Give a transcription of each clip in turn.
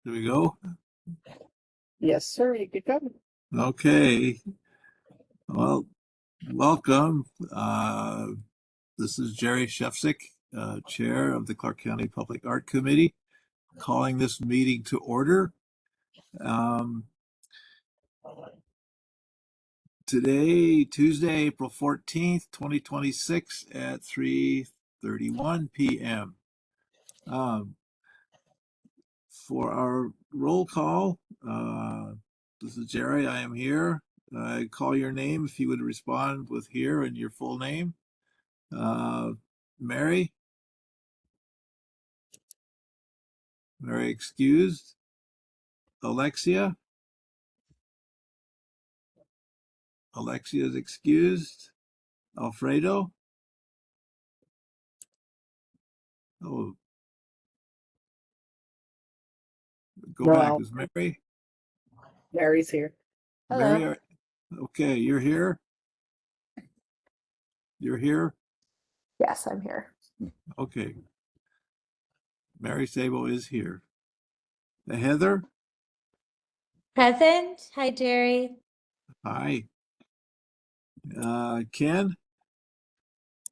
There we go. Yes, sir. You could come. Okay. Well, welcome. This is Jerry Shefsick, Chair of the Clark County Public Art Committee, calling this meeting to order. Today, Tuesday, April 14th, 2026 at 3:31 p.m. For our roll call, this is Jerry. I am here. I call your name if you would respond with here and your full name. Mary excused. Alexia is excused. Alfredo. Oh, go back. Is Mary? Mary's here. Hello. Mary, okay, you're here. You're here. Yes, I'm here. Okay. Mary Sabo is here. Heather. Present. Hi, Jerry. Hi. Ken.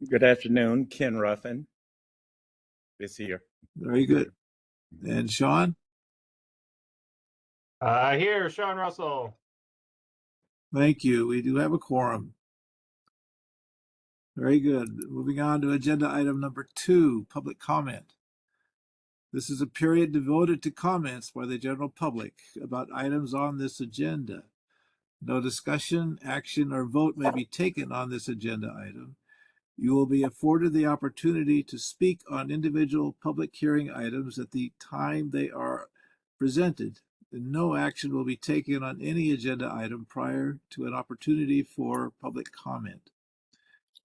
Good afternoon. Ken Ruffin is here. Very good. And Sean. Here, Sean Russell. Thank you. We do have a quorum. Very good. Moving on to agenda item number 2, public comment. This is a period devoted to comments by the general public about items on this agenda. No discussion, action, or vote may be taken on this agenda item. You will be afforded the opportunity to speak on individual public hearing items at the time they are presented. No action will be taken on any agenda item prior to an opportunity for public comment.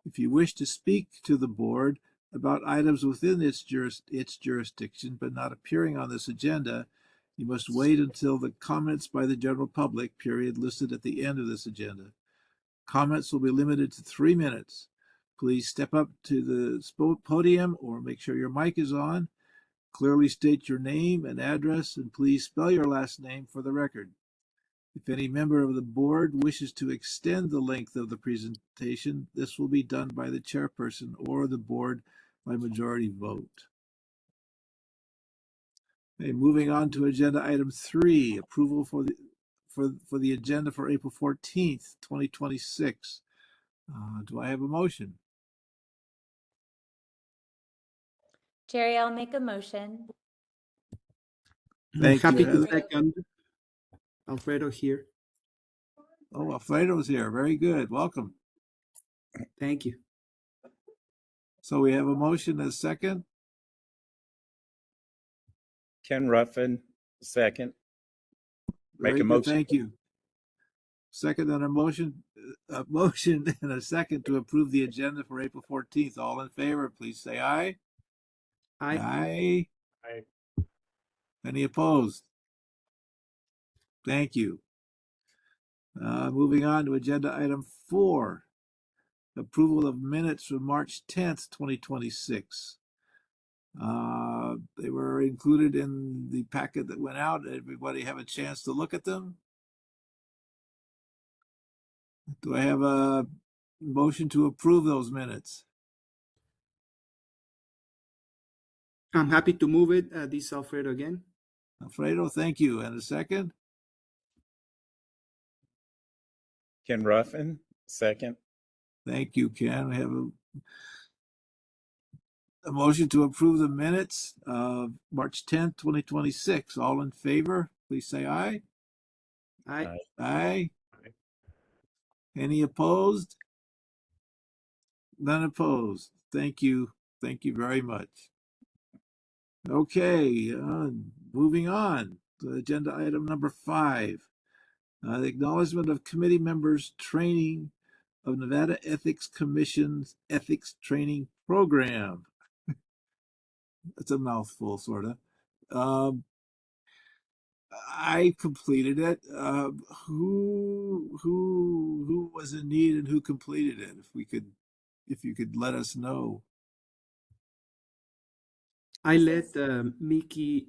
If you wish to speak to the board about items within its jurisdiction but not appearing on this agenda, you must wait until the comments by the general public period listed at the end of this agenda. Comments will be limited to 3 minutes. Please step up to the podium or make sure your mic is on. Clearly state your name and address, and please spell your last name for the record. If any member of the board wishes to extend the length of the presentation, this will be done by the chairperson or the board by majority vote. Okay, moving on to agenda item 3, approval for the agenda for April 14th, 2026. Do I have a motion? Jerry, I'll make a motion. Thank Happy you. to second. Alfredo here. Oh, Alfredo's here. Very good. Welcome. Thank you. So we have a motion and a second. Ken Ruffin, second. Make Very a good. motion. Thank you. Second on a motion and a second to approve the agenda for April 14th. All in favor, please say aye. Aye. Aye. Any opposed? Thank you. Moving on to agenda item 4, approval of minutes from March 10th, 2026. They were included in the packet that went out. Everybody have a chance to look at them? Do I have a motion to approve those minutes? I'm happy to move it. This is Alfredo again. Alfredo, thank you. And a second? Ken Ruffin, second. Thank you, Ken. We have a motion to approve the minutes of March 10th, 2026. All in favor, please say aye. Aye. Aye. Any opposed? None opposed. Thank you. Thank you very much. Okay, moving on to agenda item number 5. The acknowledgement of committee members' training of Nevada Ethics Commission's Ethics Training Program. It's a mouthful, sort of. I completed it. Who was in need and who completed it? If you could let us know. I let Mickey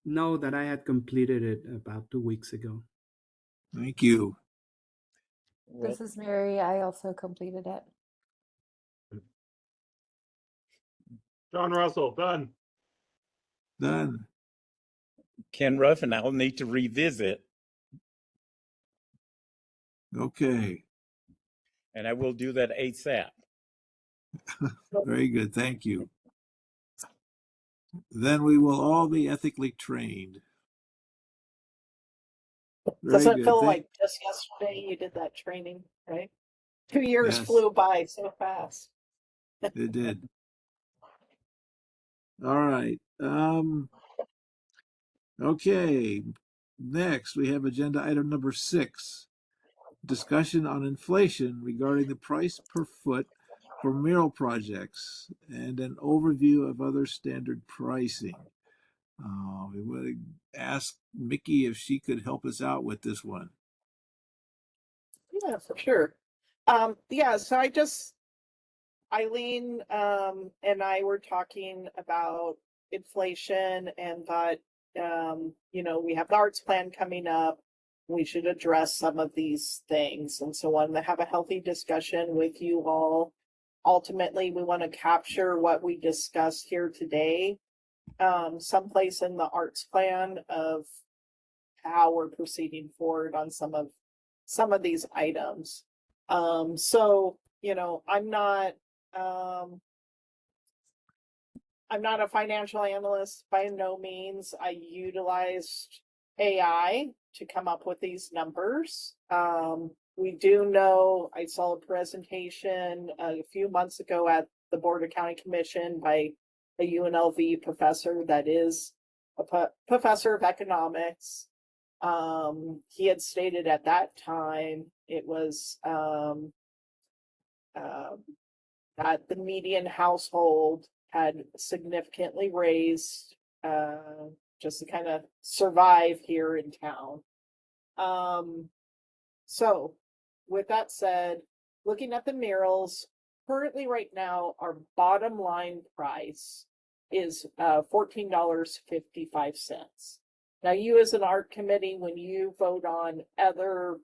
know that I had completed it about 2 weeks ago. Thank you. Well, This is Mary. I also completed it. Sean Russell, done. Done. Ken Ruffin, I'll need to revisit, Okay. and I will do that ASAP. Very good. Thank you. Then we will all be ethically trained. Very Doesn't good. feel like just yesterday you did that training, right? 2 years Yes. flew by so fast. It did. All right. Okay. Next, we have agenda item number 6, discussion on inflation regarding the price per foot for mural projects and an overview of other standard pricing. We would ask Mickey if she could help us out with this one. Yeah, for sure. Yeah, so Eileen and I were talking about inflation and thought, we have the arts plan coming up. We should address some of these things. And so wanted to have a healthy discussion with you all. Ultimately, we want to capture what we discussed here today, someplace in the arts plan of how we're proceeding forward on some of these items. So, I'm not a financial analyst by no means. I utilized AI to come up with these numbers. We do know, I saw a presentation a few months ago at the Board of County Commission by a UNLV professor that is a professor of economics. He had stated at that time it was that the median household had significantly raised just to kind of survive here in town. So with that said, looking at the murals, currently right now, our bottom line price is $14.55. Now, you as an art committee, when you vote on other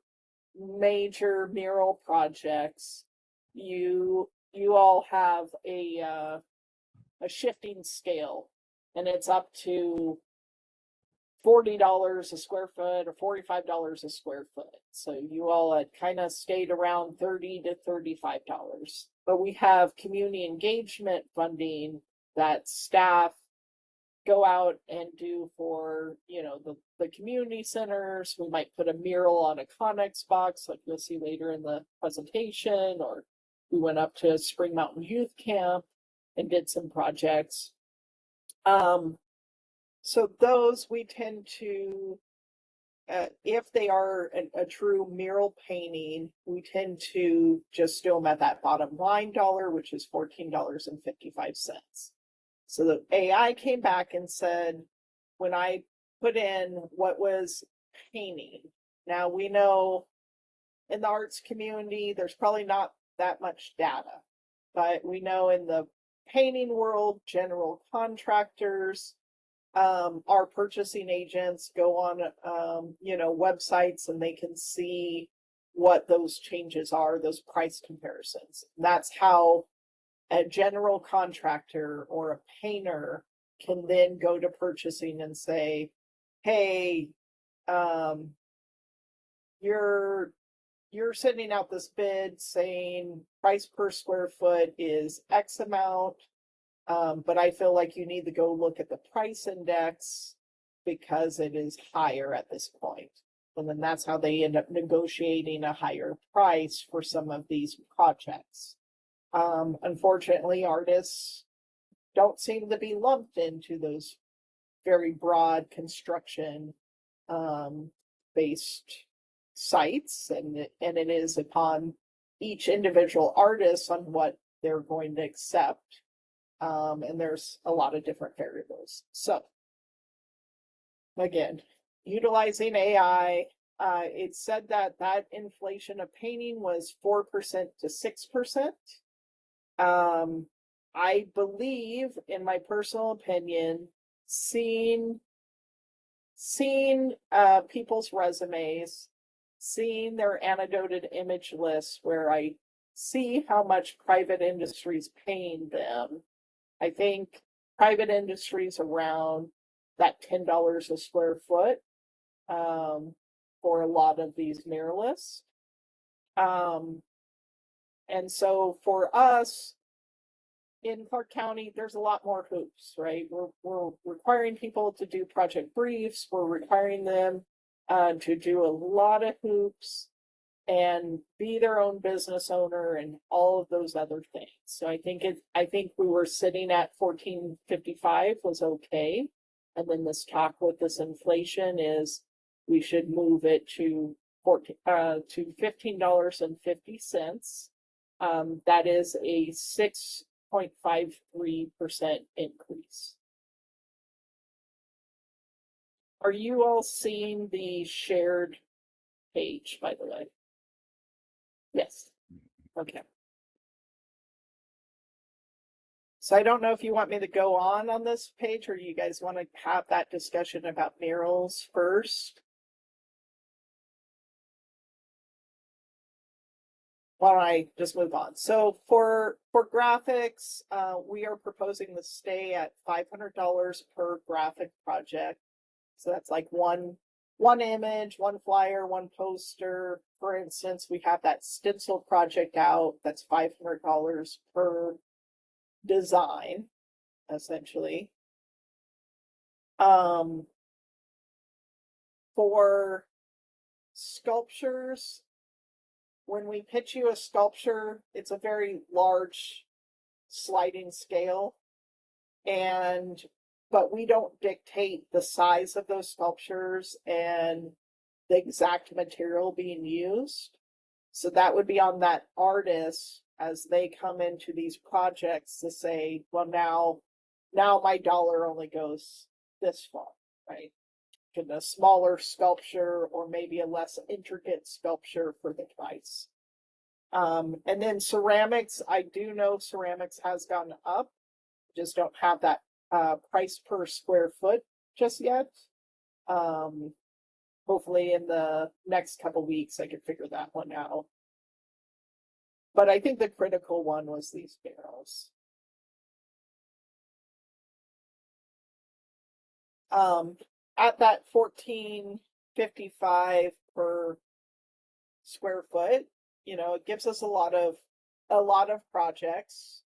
major mural projects, you all have a shifting scale, and it's up to $40 a square foot or $45 a square foot. So you all had kind of stayed around $30 to $35. But we have community engagement funding that staff go out and do for, the community centers. We might put a mural on a Connex box, like you'll see later in the presentation, or we went up to Spring Mountain Youth Camp and did some projects. So those we tend to, if they are a true mural painting, we tend to just do them at that bottom line dollar, which is $14.55. So the AI came back and said, when I put in what was painting, now we know in the arts community, there's probably not that much data, but we know in the painting world, general contractors, our purchasing agents go on, websites, and they can see what those changes are, those price comparisons. That's how a general contractor or a painter can then go to purchasing and say, hey, you're sending out this bid saying price per square foot is X amount. But I feel like you need to go look at the price index because it is higher at this point. And then that's how they end up negotiating a higher price for some of these projects. Unfortunately, artists don't seem to be lumped into those very broad construction based sites, and it is upon each individual artist on what they're going to accept. And there's a lot of different variables. So again, utilizing AI, it said that inflation of painting was 4% to 6%. I believe, in my personal opinion, seeing seeing people's resumes, seeing their annotated image lists where I see how much private industry's paying them. I think private industry's around that $10 a square foot for a lot of these muralists. And so for us in Clark County, there's a lot more hoops, right? We're requiring people to do project briefs. We're requiring them to do a lot of hoops and be their own business owner and all of those other things. So I think we were sitting at 14.55 was okay. And then this talk with this inflation is we should move it to $15.50. That is a 6.53% increase. Are you all seeing the shared page, by the way? Yes. Okay. So I don't know if you want me to go on this page or you guys want to have that discussion about murals first. Why don't I just move on? So for graphics, we are proposing to stay at $500 per graphic project. So that's like one image, one flyer, one poster. For instance, we have that stencil project out. That's $500 per design, essentially. For sculptures, when we pitch you a sculpture, it's a very large sliding scale. But we don't dictate the size of those sculptures and the exact material being used. So that would be on that artist as they come into these projects to say, well, now my dollar only goes this far, right? In a smaller sculpture or maybe a less intricate sculpture for the price. And then ceramics, I do know ceramics has gone up, just don't have that price per square foot just yet. Hopefully in the next couple weeks I can figure that one out. But I think the critical one was these barrels. At that $14.55 per square foot, you know, it gives us a lot of projects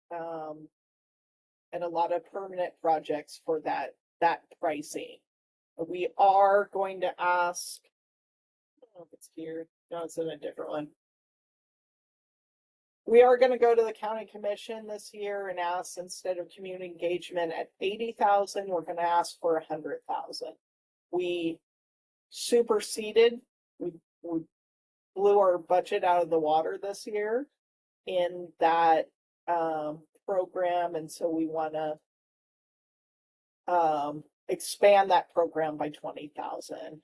and a lot of permanent projects for that pricing. We are going to ask, I don't know if it's here, no, it's in a different one. We are going to go to the county commission this year and ask, instead of community engagement at 80,000, we're going to ask for 100,000. We superseded, we blew our budget out of the water this year in that program, and so we want to expand that program by 20,000.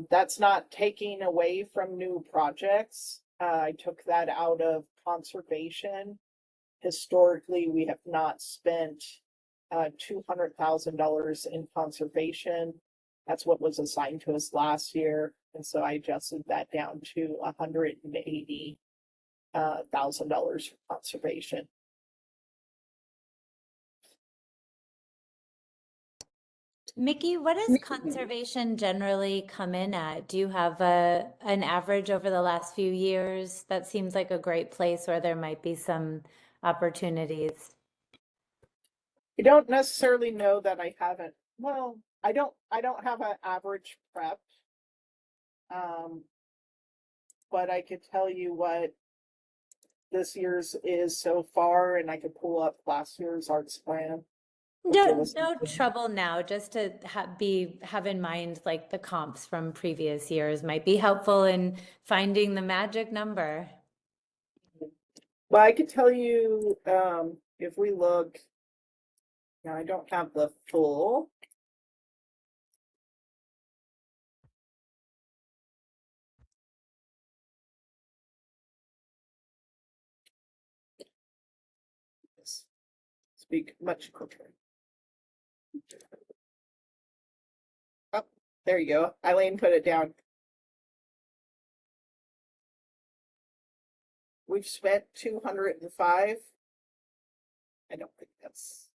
That's not taking away from new projects. I took that out of conservation. Historically, we have not spent $200,000 in conservation. That's what was assigned to us last year, and so I adjusted that down to $180,000 for conservation. Mickey, what does conservation generally come in at? Do you have an average over the last few years? That seems like a great place where there might be some opportunities. I don't necessarily know that I haven't. Well, I don't have an average prep. But I could tell you what this year's is so far, and I could pull up last year's arts plan. No trouble now, just to have in mind like the comps from previous years might be helpful in finding the magic number. Well, I could tell you if we look, now I don't have the full. Speak much quicker. Oh, There you go. Eileen put it down. We've spent 205. I don't think that's.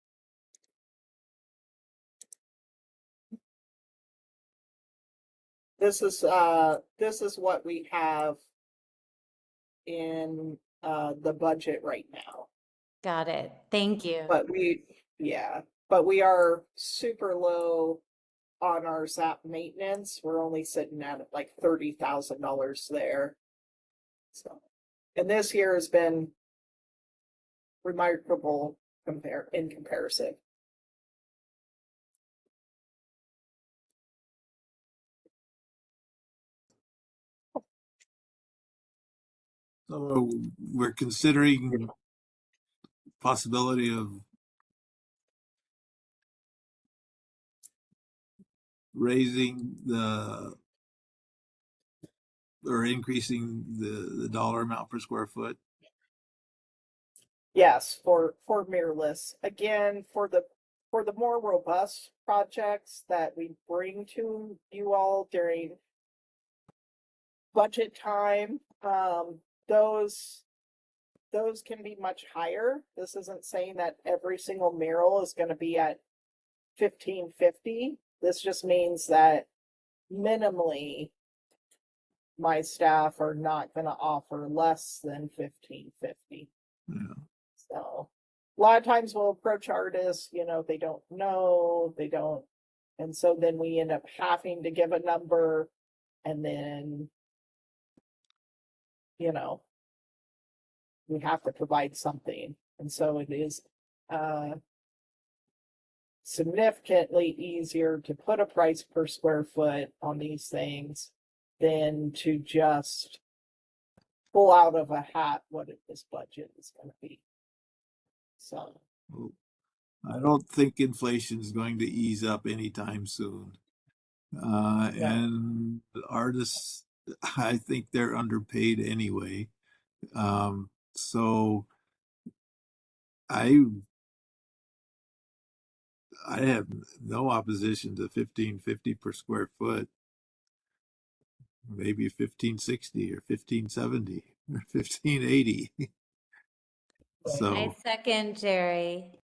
This is what we have in the budget right now. Got it. Thank you. But but we are super low on our SAP maintenance. We're only sitting at like $30,000 there. So, and this year has been remarkable in comparison. So we're considering possibility of raising or increasing the dollar amount per square foot. Yes, for mirrorless. Again, for the more robust projects that we bring to you all during budget time, those can be much higher. This isn't saying that every single mural is going to be at 1550. This just means that minimally my staff are not going to offer less than 1550. Yeah. So a lot of times we'll approach artists, they don't know, and so then we end up having to give a number, and then, we have to provide something. And so it is significantly easier to put a price per square foot on these things than to just pull out of a hat what this budget is going to be. So I don't think inflation is going to ease up anytime soon. And artists, I think they're underpaid anyway. So I have no opposition to 1550 per square foot. Maybe 1560 or 1570 or 1580. So I second Jerry.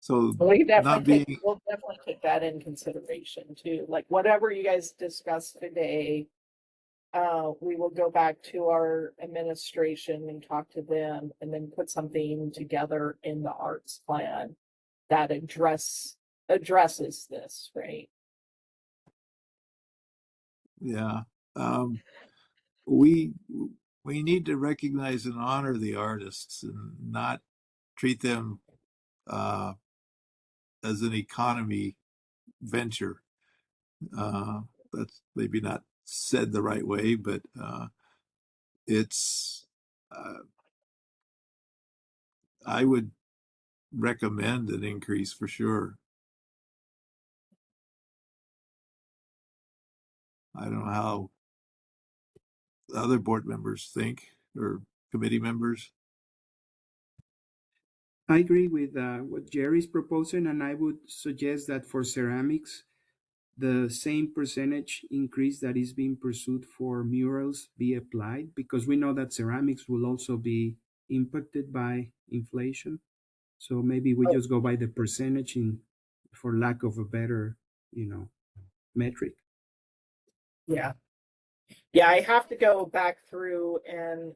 so we'll not being definitely take that in consideration too. Like whatever you guys discussed today, we will go back to our administration and talk to them, and then put something together in the arts plan that addresses this, right? Yeah. We need to recognize and honor the artists and not treat them as an economy venture. That's maybe not said the right way, but it's I would recommend an increase for sure. I don't know how other board members think or committee members. I agree with what Jerry's proposing, and I would suggest that for ceramics, the same percentage increase that is being pursued for murals be applied, because we know that ceramics will also be impacted by inflation. So maybe we just go by the percentage for lack of a better, metric. Yeah. Yeah, I have to go back through and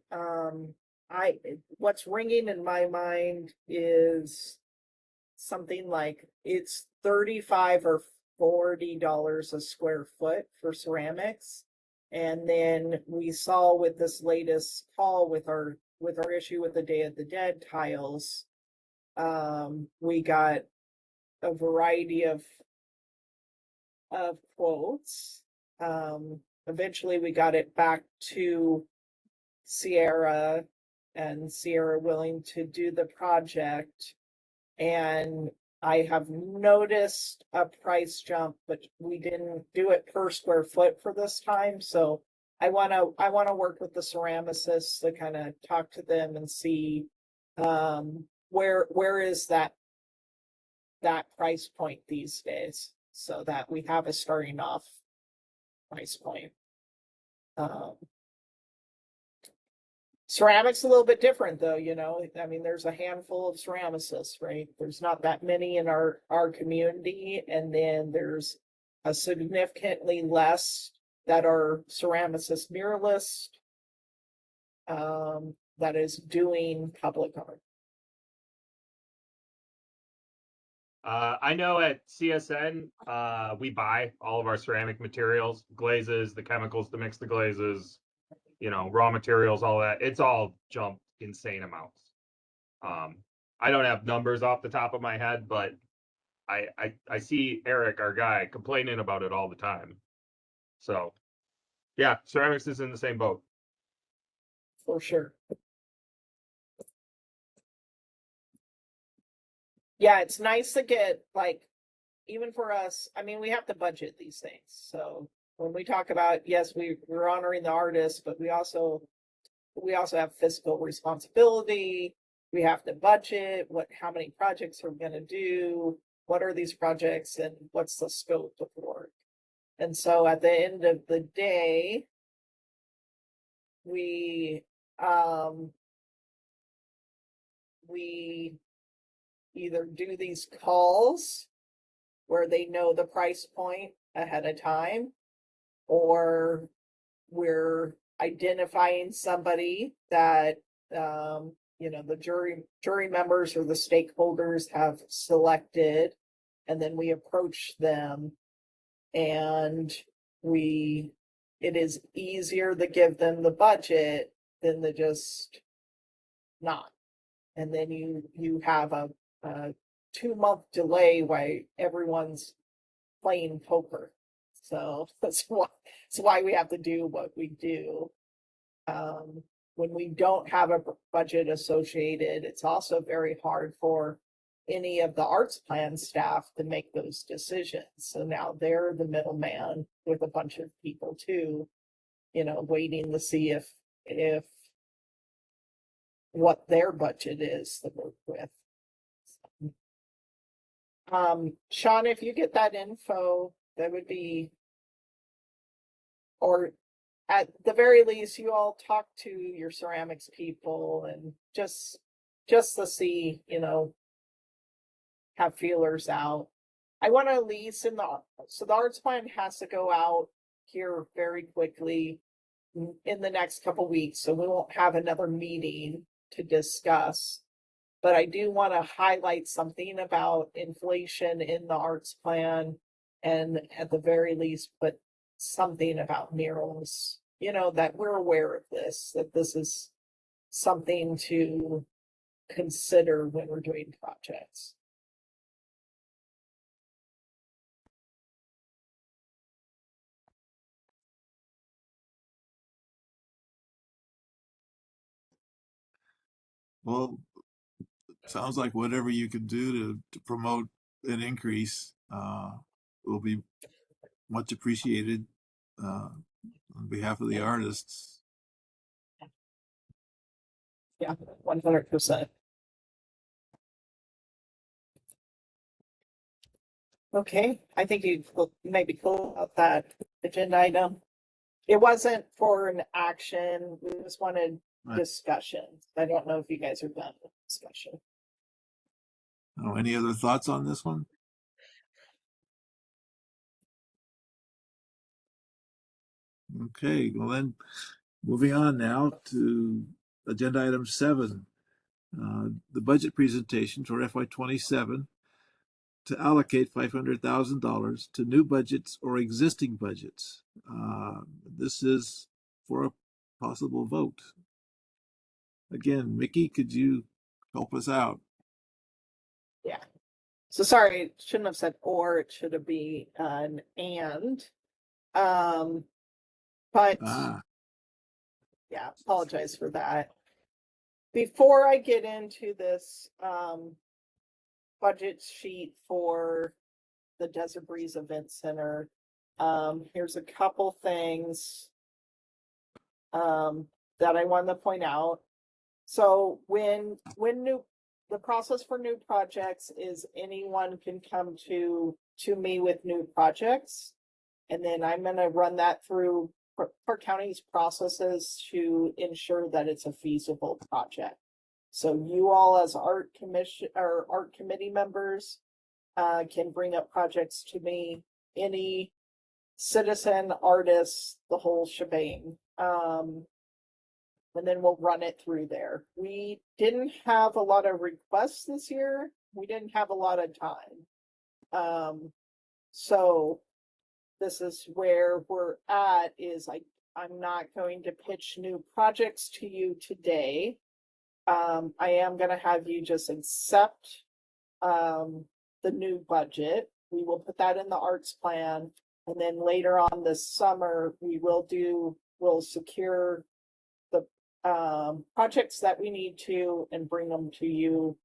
what's ringing in my mind is something like it's $35 or $40 a square foot for ceramics. And then we saw with this latest call with our issue with the Day of the Dead tiles, we got a variety of quotes. Eventually we got it back to Sierra, and Sierra willing to do the project. And I have noticed a price jump, but we didn't do it per square foot for this time. So I want to work with the ceramicists to kind of talk to them and see where is that that price point these days so that we have a starting off price point. Ceramics a little bit different though, you know, I mean, there's a handful of ceramicists, right? There's not that many in our community, and then there's a significantly less that are ceramicist muralist that is doing public art. I know at CSN, we buy all of our ceramic materials, glazes, the chemicals to mix the glazes, you know, raw materials, all that. It's all jumped insane amounts. I don't have numbers off the top of my head, but I see Eric, our guy, complaining about it all the time. So yeah, ceramics is in the same boat. For sure. Yeah, it's nice to get, like, even for us, I mean, we have to budget these things. So when we talk about, yes, we're honoring the artists, but we also have fiscal responsibility. We have to budget how many projects are we going to do, what are these projects, and what's the scope of work. And so at the end of the day, we either do these calls where they know the price point ahead of time, or we're identifying somebody that you know, the jury members or the stakeholders have selected, and then we approach them, and it is easier to give them the budget than to just not. And then you have a 2-month delay while everyone's playing poker. So that's why we have to do what we do. When we don't have a budget associated, it's also very hard for any of the arts plan staff to make those decisions. So now they're the middleman with a bunch of people too, you know, waiting to see if what their budget is to work with. Sean, if you get that info, that would be, or at the very least, you all talk to your ceramics people and just to see, you know, have feelers out. I want to lease so the arts plan has to go out here very quickly in the next couple weeks. So we won't have another meeting to discuss, but I do want to highlight something about inflation in the arts plan, and at the very least, put something about murals, you know, that we're aware of this, that this is something to consider when we're doing projects. Well, sounds like whatever you can do to promote an increase will be much appreciated on behalf of the artists. Yeah, 100%. Okay, I think you maybe cool about that agenda item. It wasn't for an action. We just wanted discussion. I don't know if you guys are done with discussion. Oh, any other thoughts on this one? Okay, well then, moving on now to agenda item 7, the budget presentation for FY27 to allocate $500,000 to new budgets or existing budgets. This is for a possible vote. Again, Mickey, could you help us out? Yeah. So sorry, it shouldn't have said or, it should have been an and. But yeah, apologize for that. Before I get into this budget sheet for the Desert Breeze Event Center, here's a couple things that I wanted to point out. So when the process for new projects is anyone can come to me with new projects. And then I'm gonna run that through Park County's processes to ensure that it's a feasible project. So you all as art commission or art committee members can bring up projects to me, any citizen, artist, the whole shebang. And then we'll run it through there. We didn't have a lot of requests this year. We didn't have a lot of time. So this is where we're at is I'm not going to pitch new projects to you today. I am going to have you just accept the new budget. We will put that in the arts plan. And then later on this summer, we'll secure the projects that we need to and bring them to you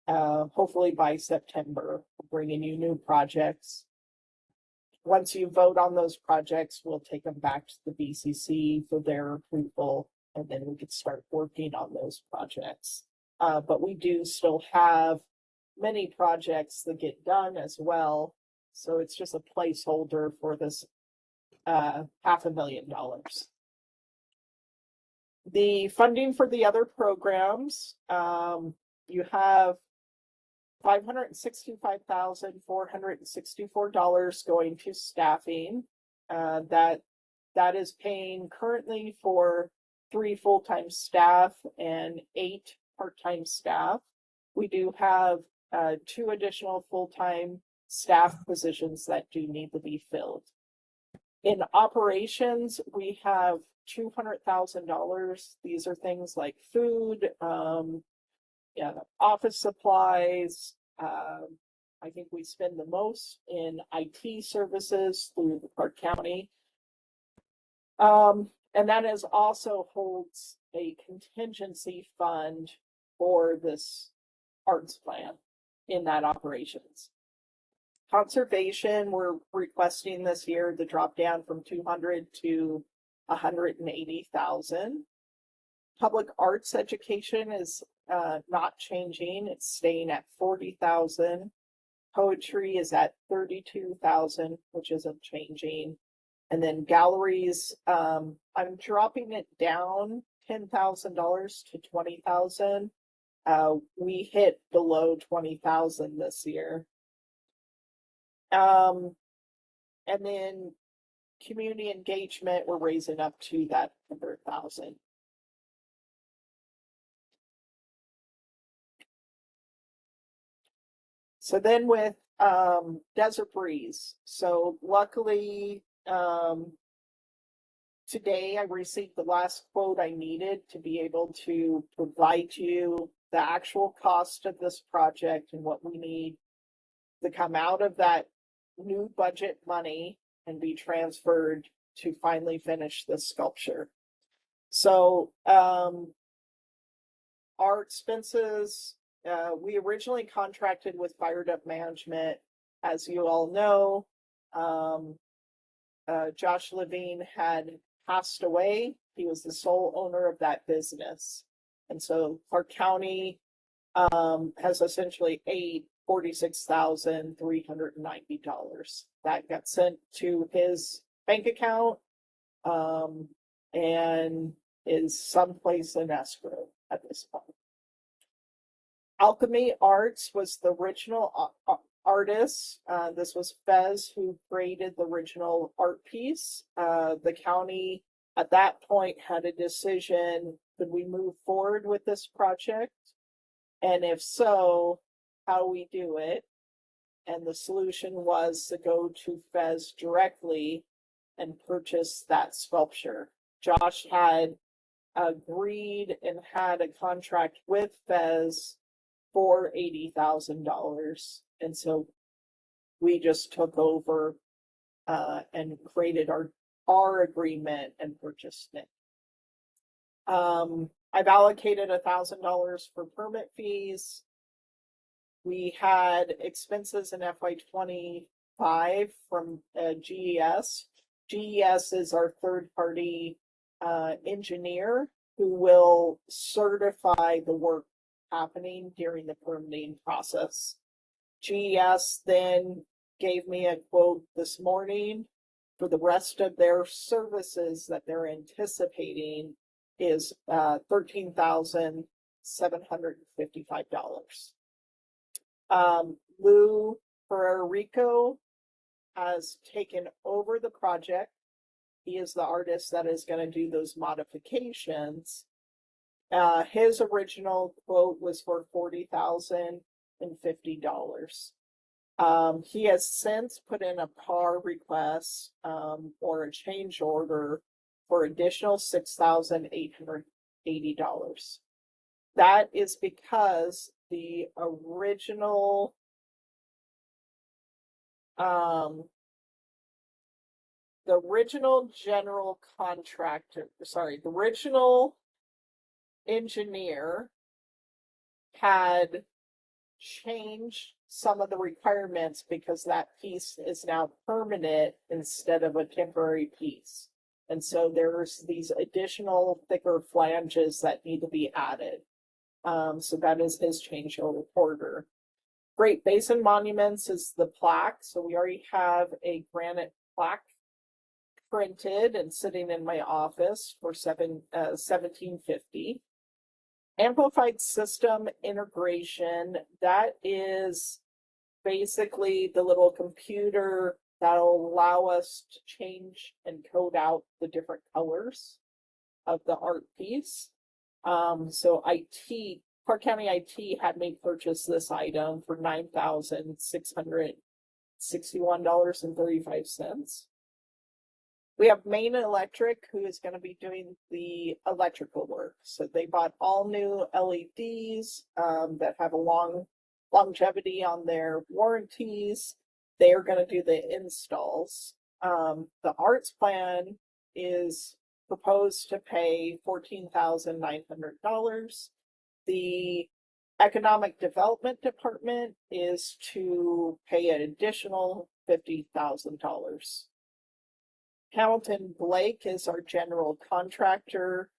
hopefully by September, bringing you new projects. Once you vote on those projects, we'll take them back to the BCC for their approval, and then we could start working on those projects. But we do still have many projects that get done as well. So it's just a placeholder for this $500,000. The funding for the other programs, you have $565,464 going to staffing. That is paying currently for 3 full-time staff and 8 part-time staff. We do have 2 additional full-time staff positions that do need to be filled. In operations, we have $200,000. These are things like food, office supplies. I think we spend the most in IT services through the Park County. And that is also holds a contingency fund for this arts plan in that operations. Conservation, we're requesting this year to drop down from 200 to 180,000. Public arts education is not changing. It's staying at 40,000. Poetry is at 32,000, which isn't changing. And then galleries, I'm dropping it down $10,000 to 20,000. We hit below 20,000 this year. And then community engagement, we're raising up to that 100,000. So then with Desert Breeze, so luckily today I received the last quote I needed to be able to provide you the actual cost of this project and what we need to come out of that new budget money and be transferred to finally finish the sculpture. So our expenses, we originally contracted with Fired Up Management. As you all know, Josh Levine had passed away. He was the sole owner of that business. And so Park County has essentially paid $46,390. That got sent to his bank account and is someplace in escrow at this point. Alchemy Arts was the original artist. This was Fez who created the original art piece. The county at that point had a decision, could we move forward with this project? And if so, how we do it? And the solution was to go to Fez directly and purchase that sculpture. Josh had agreed and had a contract with Fez for $80,000. And so we just took over and created our agreement and purchased it. I've allocated $1,000 for permit fees. We had expenses in FY25 from GES. GES is our third-party engineer who will certify the work happening during the permitting process. GES then gave me a quote this morning for the rest of their services that they're anticipating is $13,755. Lou Ferrarico has taken over the project. He is the artist that is going to do those modifications. His original quote was for $40,050. He has since put in a PAR request or a change order for additional $6,880. That is because the original general contractor, sorry, the original engineer had changed some of the requirements because that piece is now permanent instead of a temporary piece. And so there's these additional thicker flanges that need to be added. So that is his change order. Great Basin Monuments is the plaque. So we already have a granite plaque printed and sitting in my office for $1750. Amplified system integration, that is basically the little computer that'll allow us to change and code out the different colors of the art piece. So IT, Clark County IT had me purchase this item for $9,661.35. We have Maine Electric, who is going to be doing the electrical work. So they bought all new LEDs that have a long longevity on their warranties. They are going to do the installs. The arts plan is proposed to pay $14,900. The Economic Development Department is to pay an additional $50,000. Hamilton Blake is our general contractor.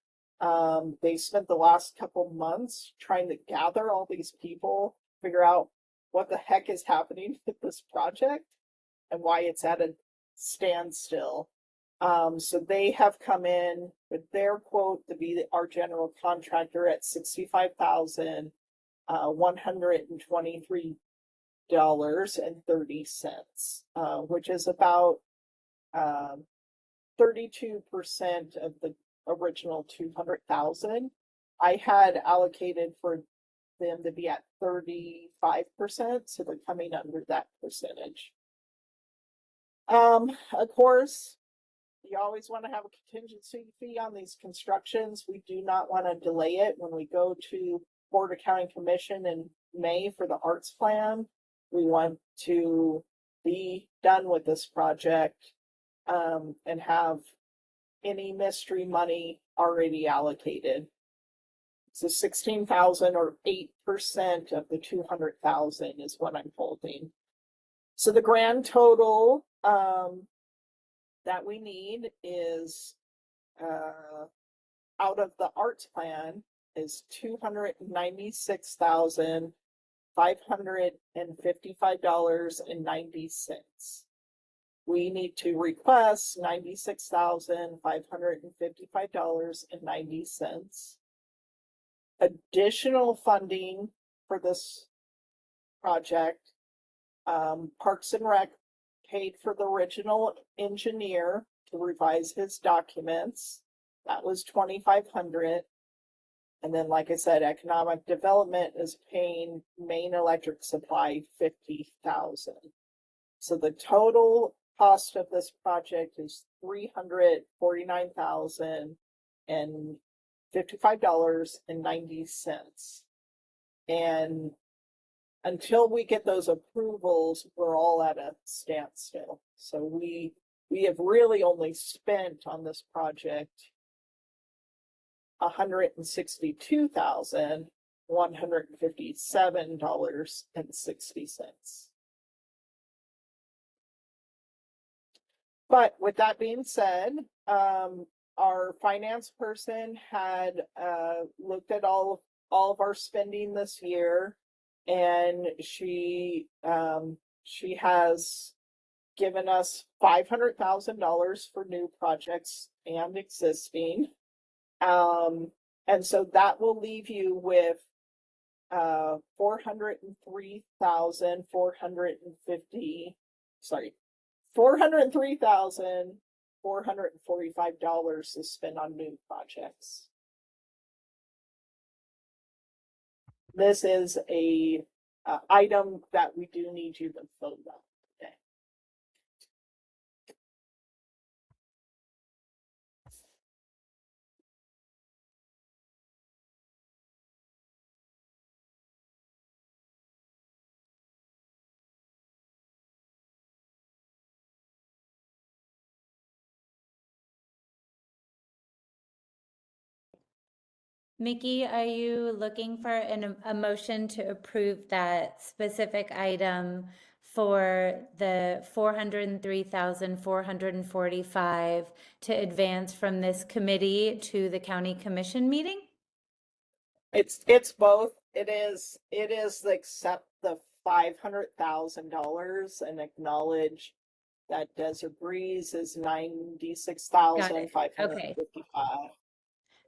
They spent the last couple months trying to gather all these people, figure out what the heck is happening with this project and why it's at a standstill. So they have come in with their quote to be our general contractor at $65,123.30, which is about 32% of the original 200,000. I had allocated for them to be at 35%, so they're coming under that percentage. Of course, you always want to have a contingency fee on these constructions. We do not want to delay it. When we go to Board of County Commission in May for the arts plan, we want to be done with this project and have any mystery money already allocated. So 16,000 or 8% of the 200,000 is what I'm holding. So the grand total that we need is out of the arts plan is $296,555.90. We need to request $96,555.90. Additional funding for this project. Parks and Rec paid for the original engineer to revise his documents. That was $2,500. And then, like I said, Economic Development is paying Maine Electric Supply $50,000. So the total cost of this project is $349,055.90. And until we get those approvals, we're all at a standstill. So we have really only spent on this project $162,157.60. But with that being said, our finance person had looked at all all of our spending this year, and she has given us $500,000 for new projects and existing. And so that will leave you with 403,445 to spend on new projects. This is a item that we do need you to vote on today. Mickey, are you looking for a motion to approve that specific item for the 403,445 to advance from this committee to the county commission meeting? It's both. It is accept the $500,000 and acknowledge that Desert Breeze is 96,555.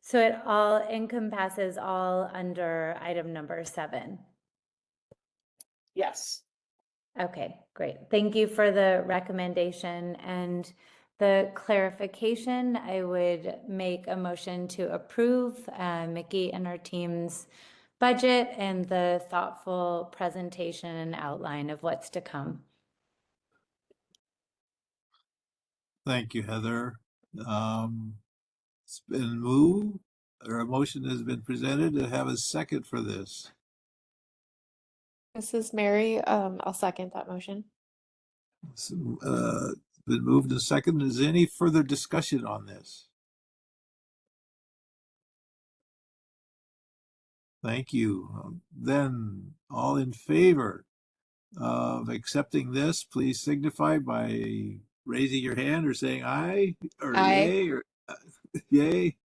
So it all encompasses all under item number 7. Yes. Okay, great. Thank you for the recommendation and the clarification. I would make a motion to approve Mickey and her team's budget and the thoughtful presentation and outline of what's to come. Thank you, Heather. It's been moved, or a motion has been presented to have a second for this. This is Mary. I'll second that motion. It's been moved and seconded. Is there any further discussion on this? Thank you. Then all in favor of accepting this, please signify by raising your hand or saying aye or Aye. yay or yay.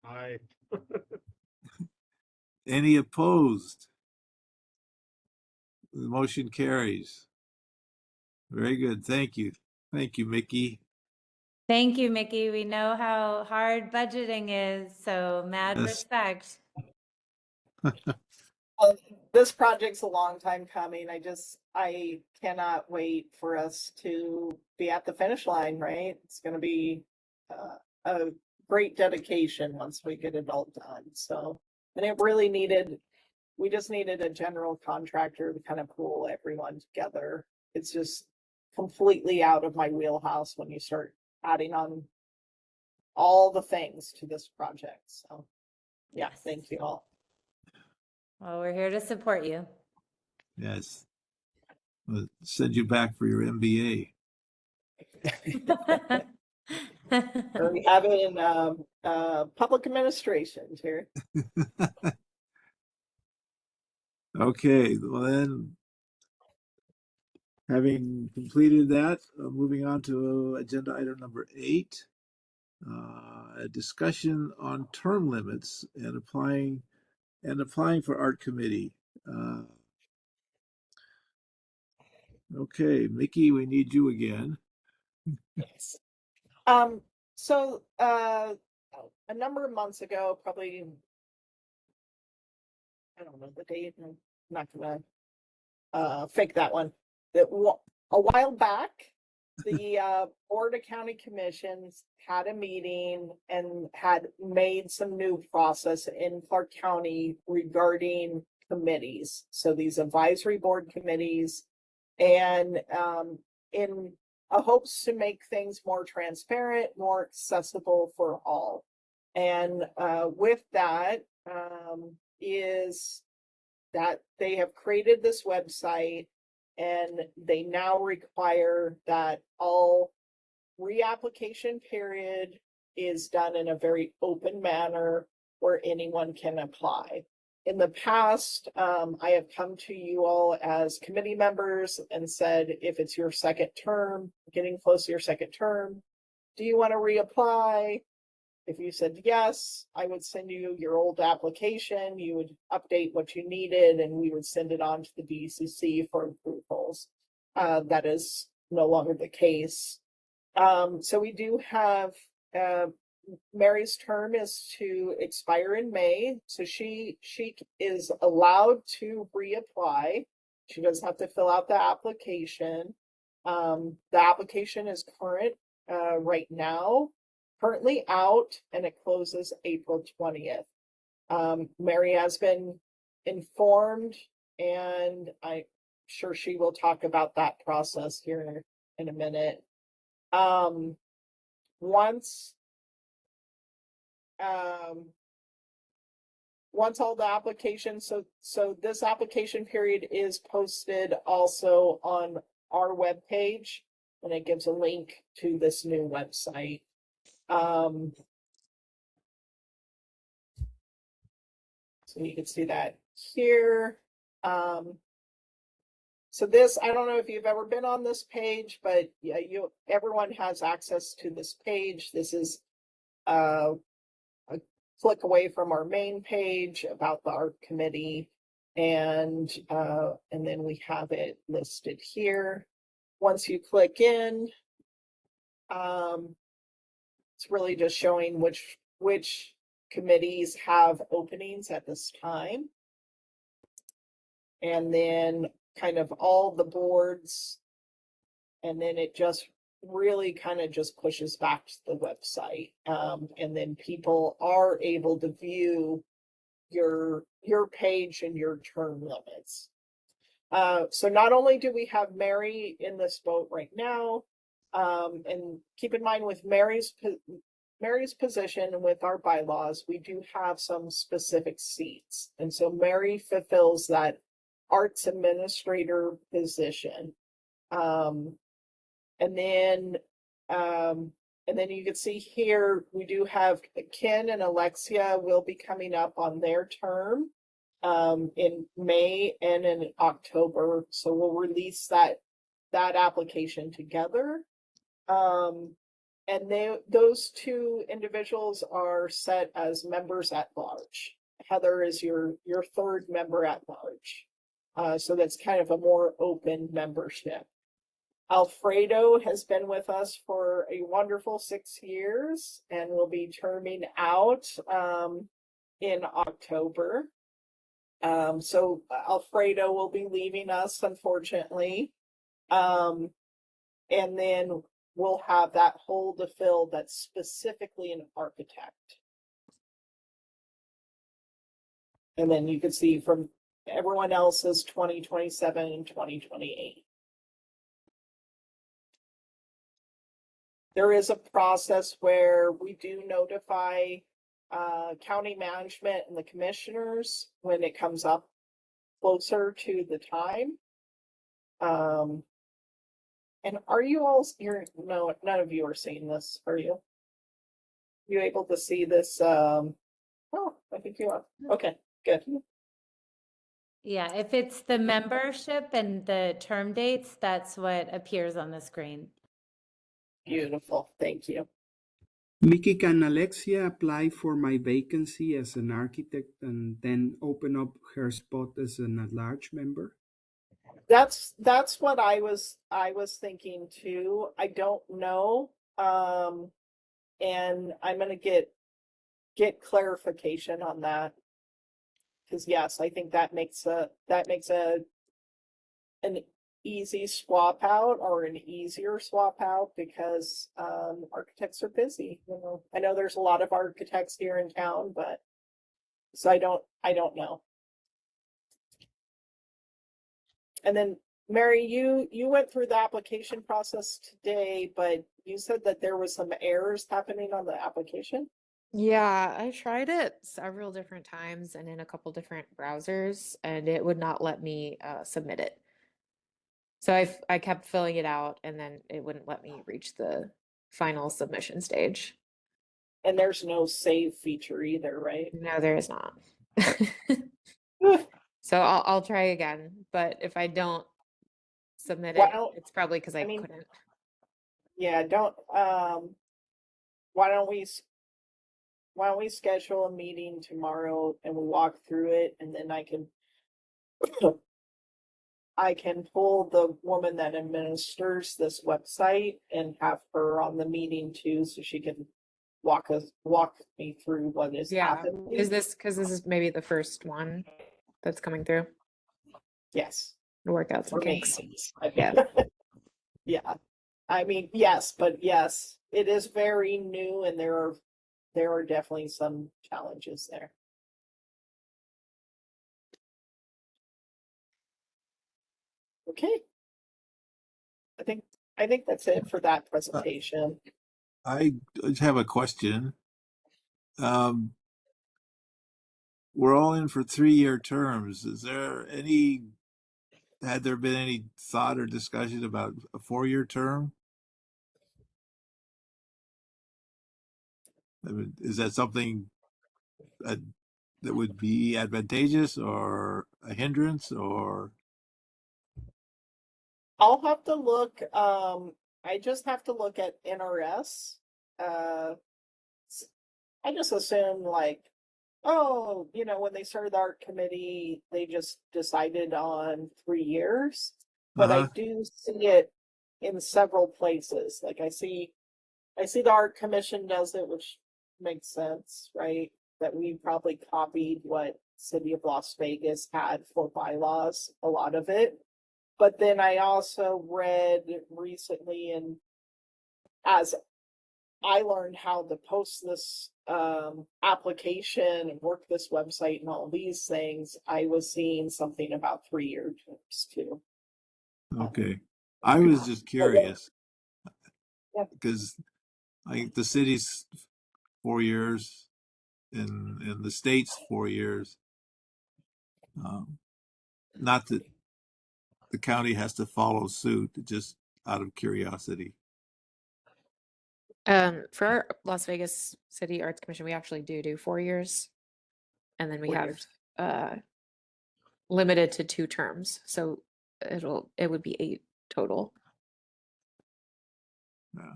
Aye. Any opposed? The motion carries. Very good. Thank you. Thank you, Mickey. Thank you, Mickey. We know how hard budgeting is, so mad Yes. respect. This project's a long time coming. I cannot wait for us to be at the finish line, right? It's going to be a great dedication once we get it all done. So, and it really we just needed a general contractor to kind of pull everyone together. It's just completely out of my wheelhouse when you start adding on all the things to this project. So, yeah, Yes. thank you all. Well, we're here to support you. Yes. We'll send you back for your MBA. We have it in public administration, Terry. Okay, well then, having completed that, moving on to agenda item number 8, a discussion on term limits and applying for art committee. Okay, Mickey, we need you again. Yes. So a number of months ago, probably, I don't know the date, I'm not gonna fake that one. A while back, the Board of County Commissions had a meeting and had made some new process in Clark County regarding committees. So these advisory board committees, and in hopes to make things more transparent, more accessible for all. And with that is that they have created this website, and they now require that all reapplication period is done in a very open manner where anyone can apply. In the past, I have come to you all as committee members and said, if it's your second term, getting close to your second term, do you want to reapply? If you said yes, I would send you your old application, you would update what you needed, and we would send it on to the DCC for approvals. That is no longer the case. So we do have, Mary's term is to expire in May, so she is allowed to reapply. She does have to fill out the application. The application is right now, currently out, and it closes April 20th. Mary has been informed, and I'm sure she will talk about that process here in a minute. Once all the applications, so this application period is posted also on our webpage, and it gives a link to this new website. So you can see that here. So this, I don't know if you've ever been on this page, but yeah, everyone has access to this page. This is a click away from our main page about the art committee, and then we have it listed here. Once you click in, it's really just showing which committees have openings at this time, and then kind of all the boards, and then it just really kind of just pushes back to the website, and then people are able to view your page and your term limits. So not only do we have Mary in this boat right now, and keep in mind with Mary's position and with our bylaws, we do have some specific seats, and so Mary fulfills that arts administrator position. And then you can see here, we do have Ken and Alexia will be coming up on their term in May and in October. So we'll release that application together. And those two individuals are set as members at large. Heather is your third member at large. So that's kind of a more open membership. Alfredo has been with us for a wonderful 6 years and will be terming out in October. So Alfredo will be leaving us, unfortunately. And then we'll have that hole to fill that's specifically an architect. And then you can see from everyone else's 2027 and 2028. There is a process where we do notify county management and the commissioners when it comes up closer to the time. And are you all, no, none of you are seeing this, are you? You able to see this? Oh, I think you are. Okay, good. Yeah, if it's the membership and the term dates, that's what appears on the screen. Beautiful, thank you. Mickey, can Alexia apply for my vacancy as an architect and then open up her spot as an at-large member? That's what I was thinking too. I don't know. And I'm gonna get clarification on that. Because yes, I think that makes an easy swap out, or an easier swap out, because architects are busy. You know, I know there's a lot of architects here in town, but so I don't know. And then Mary, you went through the application process today, but you said that there was some errors happening on the application. Yeah, I tried it several different times and in a couple different browsers, and it would not let me submit it. So I kept filling it out, and then it wouldn't let me reach the final submission stage. And there's no save feature either, right? No, there is not. So I'll try again, but if I don't submit it, it's probably because I couldn't. Yeah, why don't we why don't we schedule a meeting tomorrow and we walk through it, and then I can pull the woman that administers this website and have her on the meeting too, so she can walk me through what is Yeah. happening. Is this because this is maybe the first one that's coming through? Yes. To work out some For me. kinks. Yeah. Yeah. I mean, yes, but yes, it is very new, and there are definitely some challenges there. Okay. I think that's it for that presentation. I have a question. We're all in for 3-year terms. Had there been any thought or discussion about a 4-year term? I mean, is that something that would be advantageous or a hindrance, or? I'll have to look, I just have to look at NRS. I just assume like, oh, when they started the art committee, they just decided on 3 years. But I Uh-huh. do see it in several places. Like I see the art commission does it, which makes sense, right? That we probably copied what City of Las Vegas had for bylaws, a lot of it. But then I also read recently, and as I learned how to post this application and work this website and all these things, I was seeing something about 3-year terms too. Okay. I was just curious Yeah. because I think the city's 4 years and the state's 4 years. Not that the county has to follow suit, just out of curiosity. For our Las Vegas City Arts Commission, we actually do 4 years. And then we 4 have years. limited to 2 terms. So it would be 8 total. Yeah.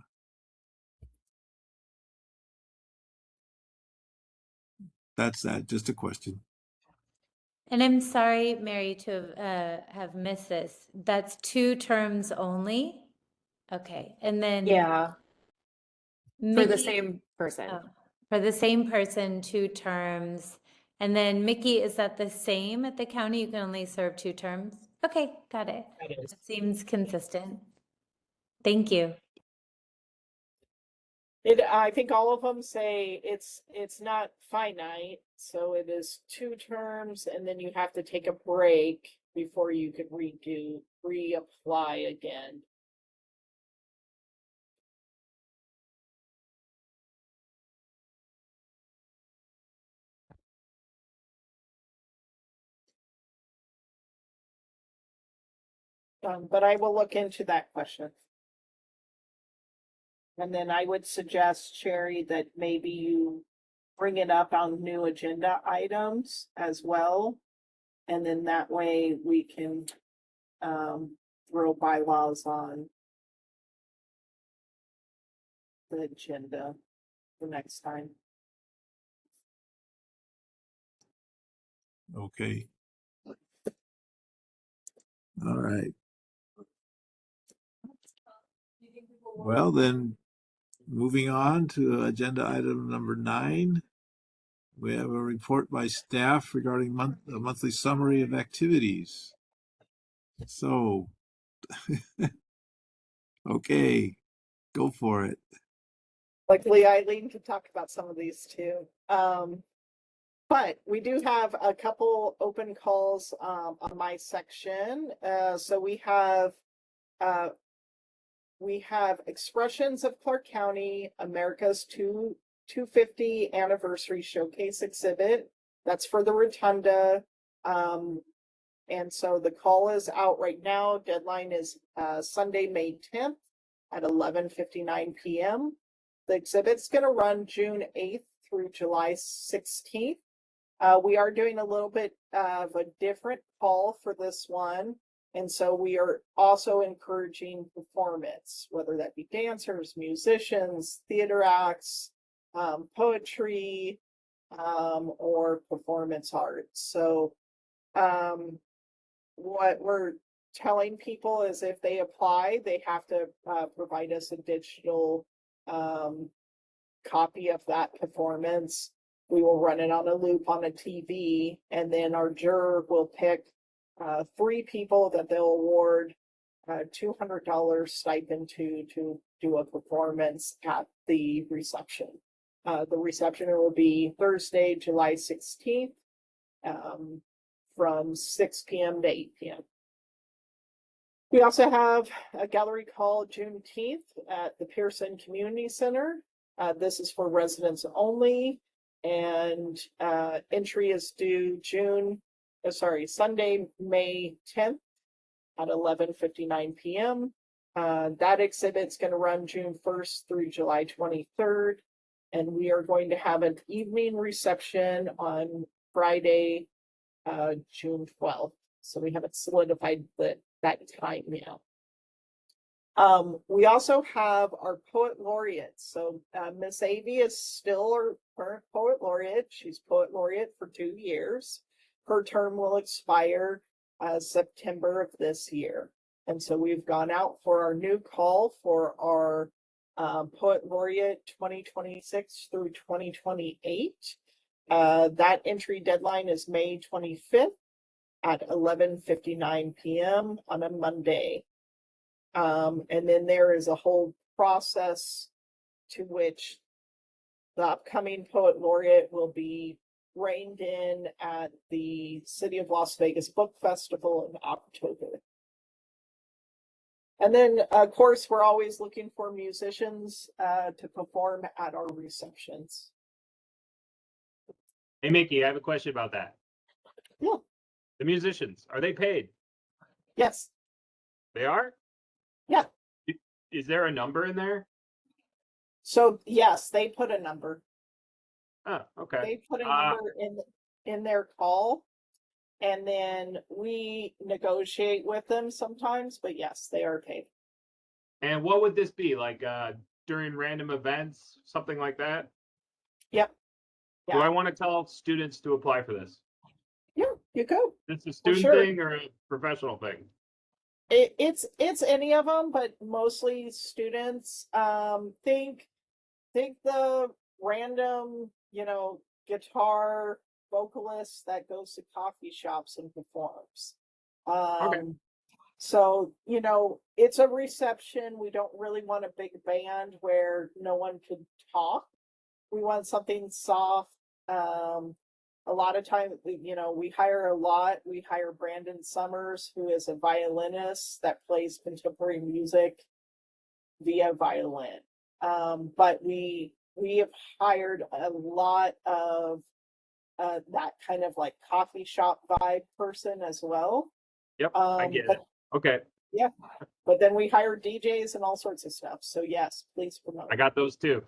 That's that. Just a question. And I'm sorry, Mary, to have missed this. That's 2 terms only? Okay, and then Yeah. For the Mickey- same person. oh, for the same person, 2 terms. And then Mickey, is that the same at the county? You can only serve 2 terms? Okay, got it. That is. That seems consistent. Thank you. I think all of them say it's not finite, so it is 2 terms, and then you have to take a break before you could reapply again. But I will look into that question. And then I would suggest, Sherry, that maybe you bring it up on new agenda items as well. And then that way we can throw bylaws on the agenda the next time. Okay. All right. Well, then, moving on to agenda item number 9. We have a report by staff regarding a monthly summary of activities. So, okay, go for it. Luckily, Eileen can talk about some of these too. But we do have a couple open calls on my section. So we have Expressions of Clark County, America's 250 Anniversary Showcase Exhibit. That's for the Rotunda. And so the call is out right now. Deadline is Sunday, May 10th at 11:59 p.m. The exhibit's going to run June 8th through July 16th. We are doing a little bit of a different call for this one. And so we are also encouraging performance, whether that be dancers, musicians, theater acts, poetry, or performance art. So, what we're telling people is if they apply, they have to provide us a digital copy of that performance. We will run it on a loop on a TV, and then our juror will pick 3 people that they'll award $200 stipend to do a performance at the reception. The reception will be Thursday, July 16th, from 6 p.m. to 8 p.m. We also have a gallery call Juneteenth at the Pearson Community Center. This is for residents only, and entry is due Sunday, May 10th at 11:59 p.m. That exhibit's going to run June 1st through July 23rd, and we are going to have an evening reception on Friday, June 12th. So we haven't solidified that time yet. We also have our poet laureates. So Miss Avey is still our current poet laureate. She's poet laureate for 2 years. Her term will expire September of this year. And so we've gone out for our new call for our poet laureate 2026 through 2028. That entry deadline is May 25th at 11:59 p.m. on a Monday. And then there is a whole process to which the upcoming poet laureate will be reined in at the City of Las Vegas Book Festival in October. And then, of course, we're always looking for musicians to perform at our receptions. Hey, Mickey, I have a question about that. Yeah. The musicians, are they paid? Yes. They are? Yeah. Is there a number in there? So yes, they put a number. Oh, okay. They put a number in their call, and then we negotiate with them sometimes, but yes, they are paid. And what would this be? Like during random events, something like that? Yep. Do Yeah. I want to tell students to apply for this? Yeah, you go. Is this a student sure. thing or a professional thing? It's any of them, but mostly students. Think the random, guitar vocalist that goes to coffee shops and performs. Okay. So, it's a reception. We don't really want a big band where no one could talk. We want something soft. A lot of times, we hire We hire Brandon Summers, who is a violinist that plays contemporary music via violin. But we have hired a lot of that kind of like coffee shop vibe person as well. Yep, I get it. Okay. Yeah, but then we hire DJs and all sorts of stuff. So yes, please promote. I got those too.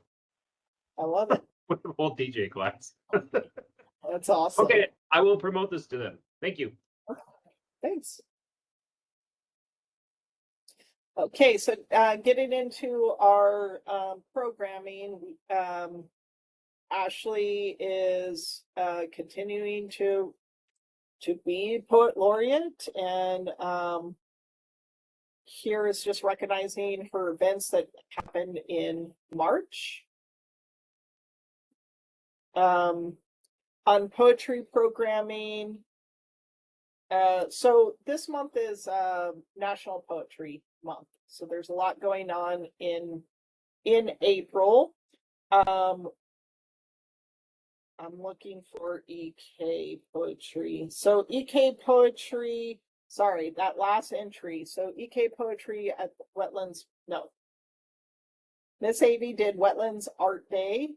I love it. With the whole DJ class. That's awesome. Okay, I will promote this to them. Thank you. Thanks. Okay, so getting into our programming, Ashley is continuing to be poet laureate, and here is just recognizing her events that happened in March. On poetry programming, so this month is National Poetry Month, so there's a lot going on in April. I'm looking for EK poetry. So EK poetry, sorry, that last entry. So EK poetry at Wetlands, no. Miss Avey did Wetlands Art Day,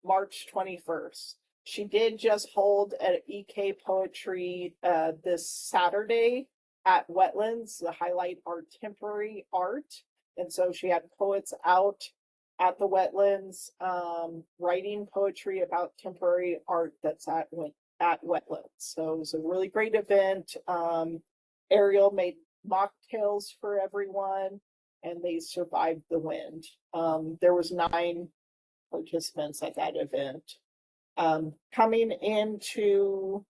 March 21st. She did just hold an EK poetry this Saturday at Wetlands to highlight our temporary art. And so she had poets out at the Wetlands writing poetry about temporary art that's at Wetlands. So it was a really great event. Ariel made mocktails for everyone, and they survived the wind. There was 9 participants at that event. Coming into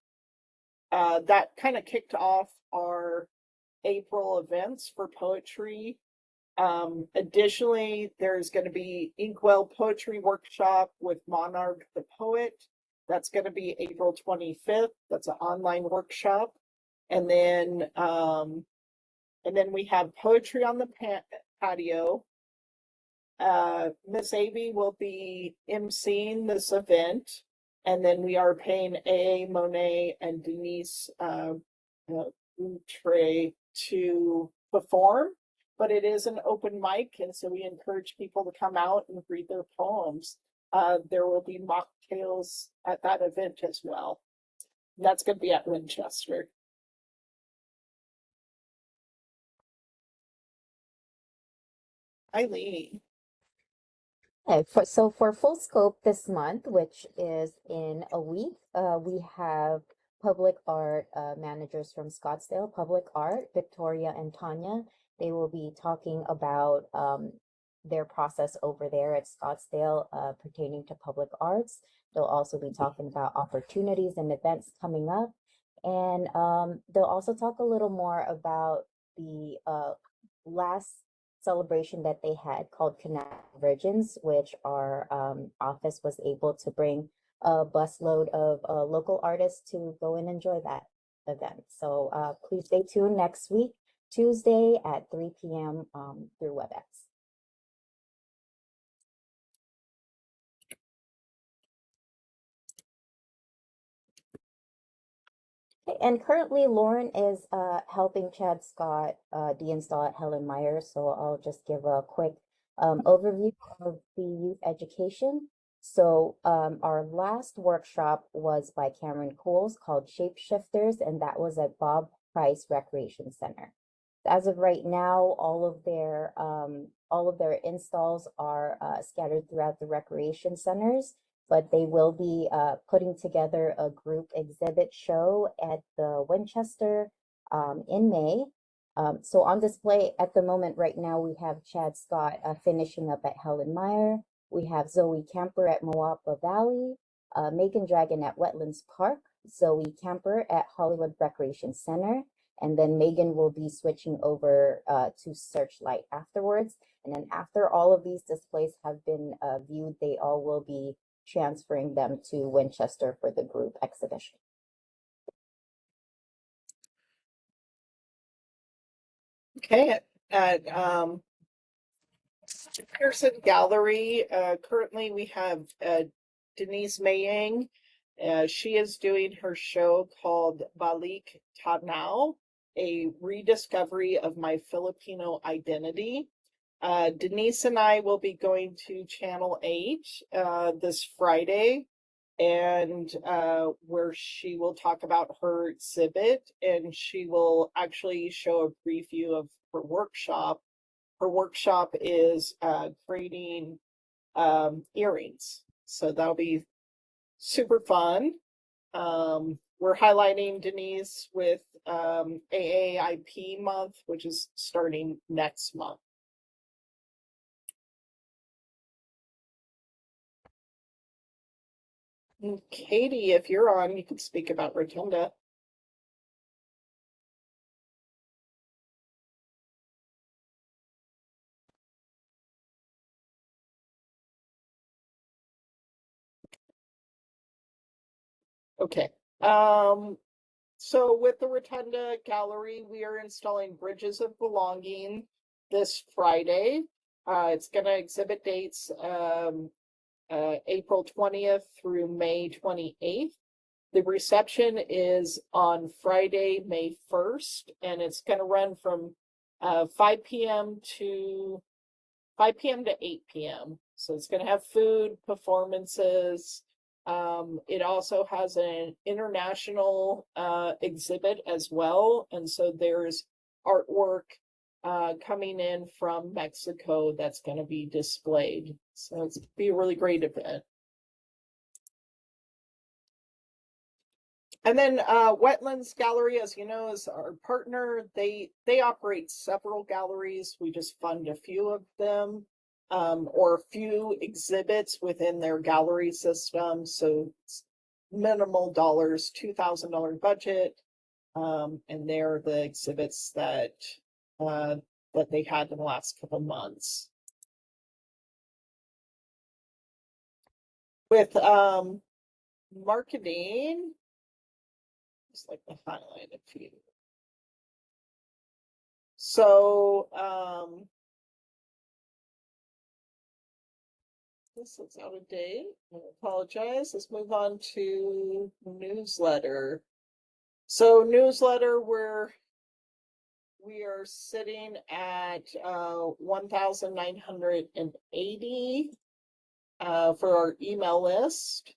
that kind of kicked off our April events for poetry. Additionally, there's going to be Inkwell Poetry Workshop with Monarch the Poet. That's going to be April 25th. That's an online workshop. And then we have Poetry on the Patio. Miss Avey will be emceeing this event. And then we are paying A. Monet and Denise Outre to perform. But it is an open mic, and so we encourage people to come out and read their poems. There will be mocktails at that event as well. And that's going to be at Winchester. Eileen. Okay, so for Full Scope this month, which is in a week, we have public art managers from Scottsdale Public Art, Victoria and Tanya. They will be talking about their process over there at Scottsdale pertaining to public arts. They'll also be talking about opportunities and events coming up. And they'll also talk a little more about the last celebration that they had called Convergence, which our office was able to bring a busload of local artists to go and enjoy that event. So please stay tuned next week, Tuesday at 3 p.m. Through WebEx. And currently, Lauren is helping Chad Scott de-install at Helen Meyer. So I'll just give a quick overview of the youth education. So our last workshop was by Cameron Cools called Shapeshifters, and that was at Bob Price Recreation Center. As of right now, all of their installs are scattered throughout the recreation centers, but they will be putting together a group exhibit show at the Winchester in May. So on display at the moment right now, we have Chad Scott finishing up at Helen Meyer. We have Zoe Camper at Moapa Valley, Megan Dragon at Wetlands Park, Zoe Camper at Hollywood Recreation Center, and then Megan will be switching over to Searchlight afterwards. And then after all of these displays have been viewed, they all will be transferring them to Winchester for the group exhibition. Okay, at Pearson Gallery, currently we have Denise Mayang. She is doing her show called Balik Tanao, a rediscovery of my Filipino identity. Denise and I will be going to Channel 8 this Friday, and where she will talk about her exhibit, and she will actually show a preview of her workshop. Her workshop is creating earrings, so that'll be super fun. We're highlighting Denise with AAIP month, which is starting next month. And Katie, if you're on, you can speak about Rotunda. Okay. So with the Rotunda Gallery, we are installing Bridges of Belonging this Friday. It's going to exhibit dates April 20th through May 28th. The reception is on Friday, May 1st, and it's going to run from 5 p.m. to 8 p.m. So it's going to have food, performances. It also has an international exhibit as well. And so there's artwork coming in from Mexico that's going to be displayed. So it's be a really great event. And then Wetlands Gallery, as you know, is our partner. They operate several galleries. We just fund a few of them. or a few exhibits within their gallery system. So it's minimal dollars, $2,000 budget. And they're the exhibits that they had in the last couple months. With marketing, just like to highlight a few. So this is out of date. I apologize. Let's move on to newsletter. So newsletter, we are sitting at 1,980 for our email list.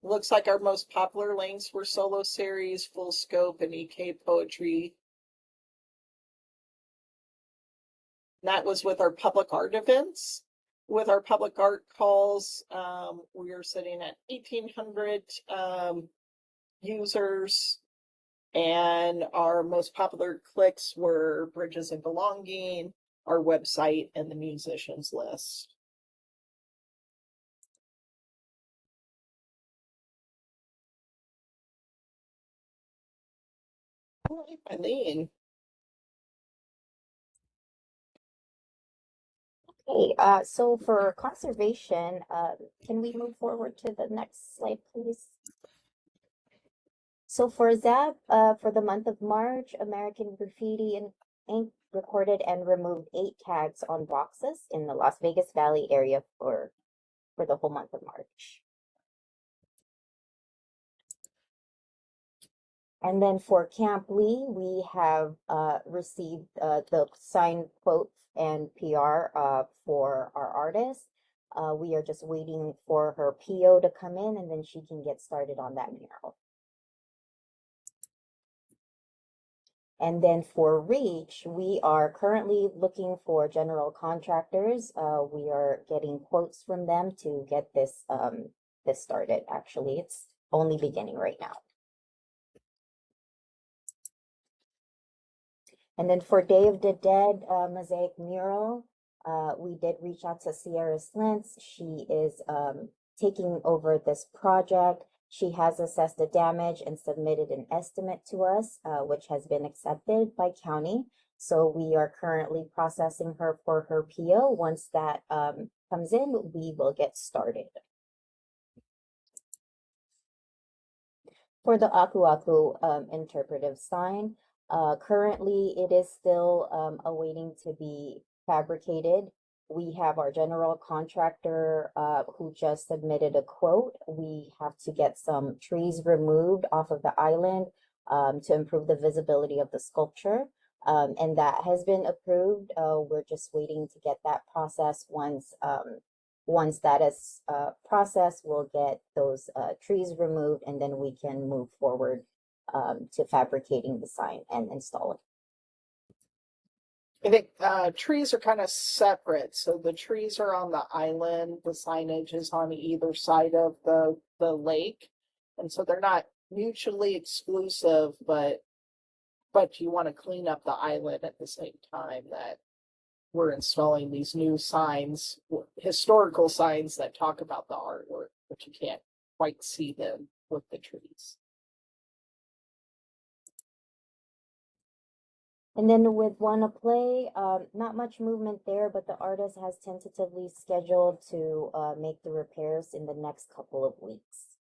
Looks like our most popular links were Solo Series, Full Scope, and EK Poetry. And that was with our public art events. With our public art calls, we are sitting at 1,800 users. And our most popular clicks were Bridges and Belonging, our website, and the musicians list. All right, Eileen. Okay, so for conservation, can we move forward to the next slide, please? So for ZAB, for the month of March, American Graffiti Inc. recorded and removed 8 tags on boxes in the Las Vegas Valley area for the whole month of March. And then for Camp Lee, we have received the signed quote and PR for our artist. We are just waiting for her PO to come in, and then she can get started on that mural. And then for Reach, we are currently looking for general contractors. We are getting quotes from them to get this this started. Actually, it's only beginning right now. And then for Day of the Dead mosaic mural, we did reach out to Sierra Slintz. She is taking over this project. She has assessed the damage and submitted an estimate to us, which has been accepted by county. So we are currently processing her for her PO. Once that comes in, we will get started. For the Aku Aku interpretive sign, currently it is still awaiting to be fabricated. We have our general contractor who just submitted a quote. We have to get some trees removed off of the island to improve the visibility of the sculpture. And that has been approved. We're just waiting to get that process. Once that is processed, we'll get those trees removed, and then we can move forward to fabricating the sign and installing. I think trees are kind of separate. So the trees are on the island, the signage is on either side of the lake. And so they're not mutually exclusive, but you want to clean up the island at the same time that we're installing these new signs, historical signs that talk about the artwork, but you can't quite see them with the trees. And then with Wanna Play, not much movement there, but the artist has tentatively scheduled to make the repairs in the next couple of weeks.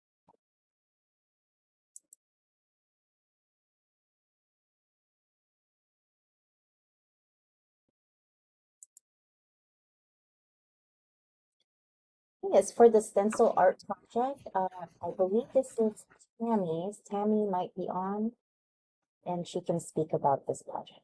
Yes, for the stencil art project, I believe this is Tammy's. Tammy might be on, and she can speak about this project.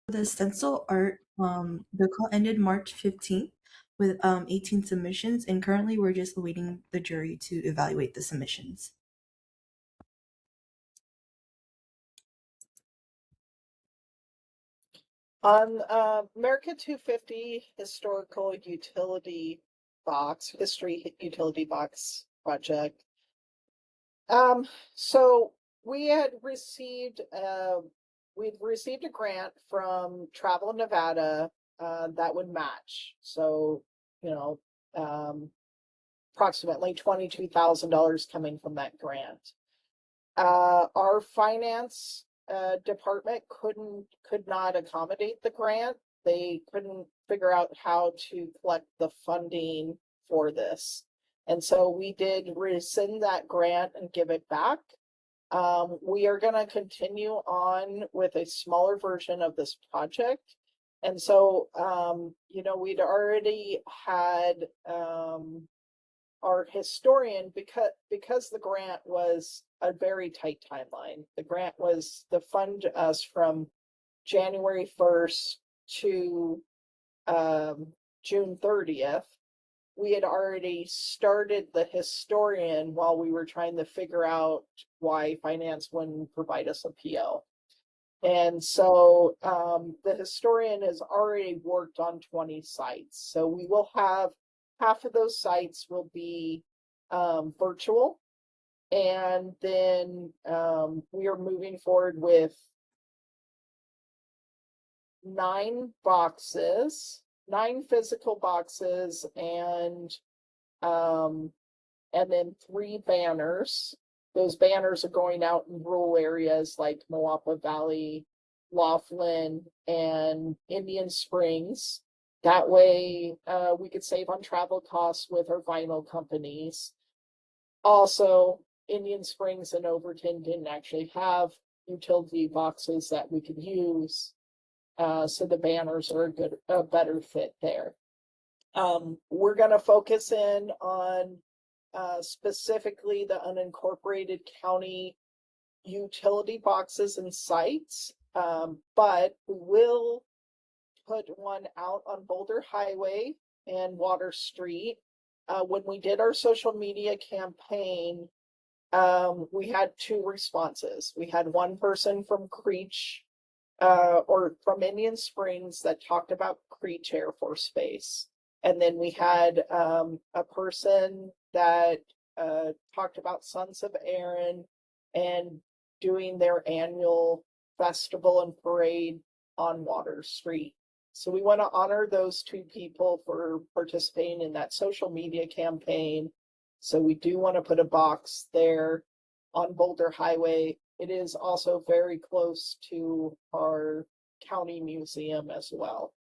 The stencil art, the call ended March 15th with 18 submissions, and currently we're just awaiting the jury to evaluate the submissions. On America 250 historical utility box, history utility box project. So we had received, we'd received a grant from Travel Nevada, that would match. So, you know, approximately $22,000 coming from that grant. Our finance department could not accommodate the grant. They couldn't figure out how to collect the funding for this. And so we did rescind that grant and give it back. We are going to continue on with a smaller version of this project. And so, you know, we'd already had our historian, because the grant was a very tight timeline. The grant was to fund us from January 1st to June 30th. We had already started the historian while we were trying to figure out why finance wouldn't provide us a PO. And so the historian has already worked on 20 sites. So we will have half of those sites will be virtual. And then we are moving forward with 9 boxes, 9 physical boxes, and then 3 banners. Those banners are going out in rural areas like Moapa Valley, Laughlin, and Indian Springs. That way, we could save on travel costs with our vinyl companies. Also, Indian Springs and Overton didn't actually have utility boxes that we could use. So the banners are a better fit there. We're going to focus in on specifically the unincorporated county utility boxes and sites, but we will put one out on Boulder Highway and Water Street. When we did our social media campaign, we had 2 responses. We had one person from Creech, or from Indian Springs, that talked about Creech Air Force Base. And then we had a person that talked about Sons of Erin and doing their annual festival and parade on Water Street. So we want to honor those 2 people for participating in that social media campaign. So we do want to put a box there on Boulder Highway. It is also very close to our county museum as well.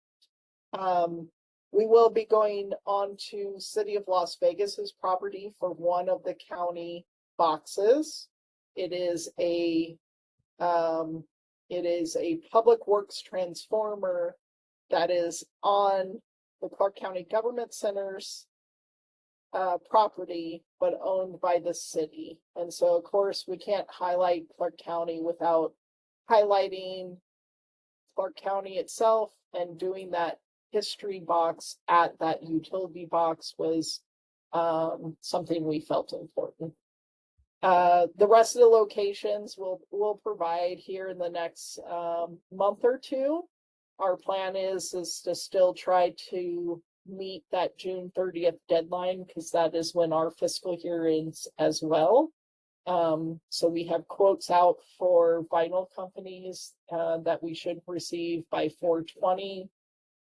We will be going on to City of Las Vegas's property for one of the county boxes. It is a public works transformer that is on the Clark County Government Center's property, but owned by the city. And so, of course, we can't highlight Clark County without highlighting Clark County itself, and doing that history box at that utility box was something we felt important. The rest of the locations we'll provide here in the next month or 2. Our plan is to still try to meet that June 30th deadline, because that is when our fiscal year ends as well. So we have quotes out for vinyl companies that we should receive by 4/20.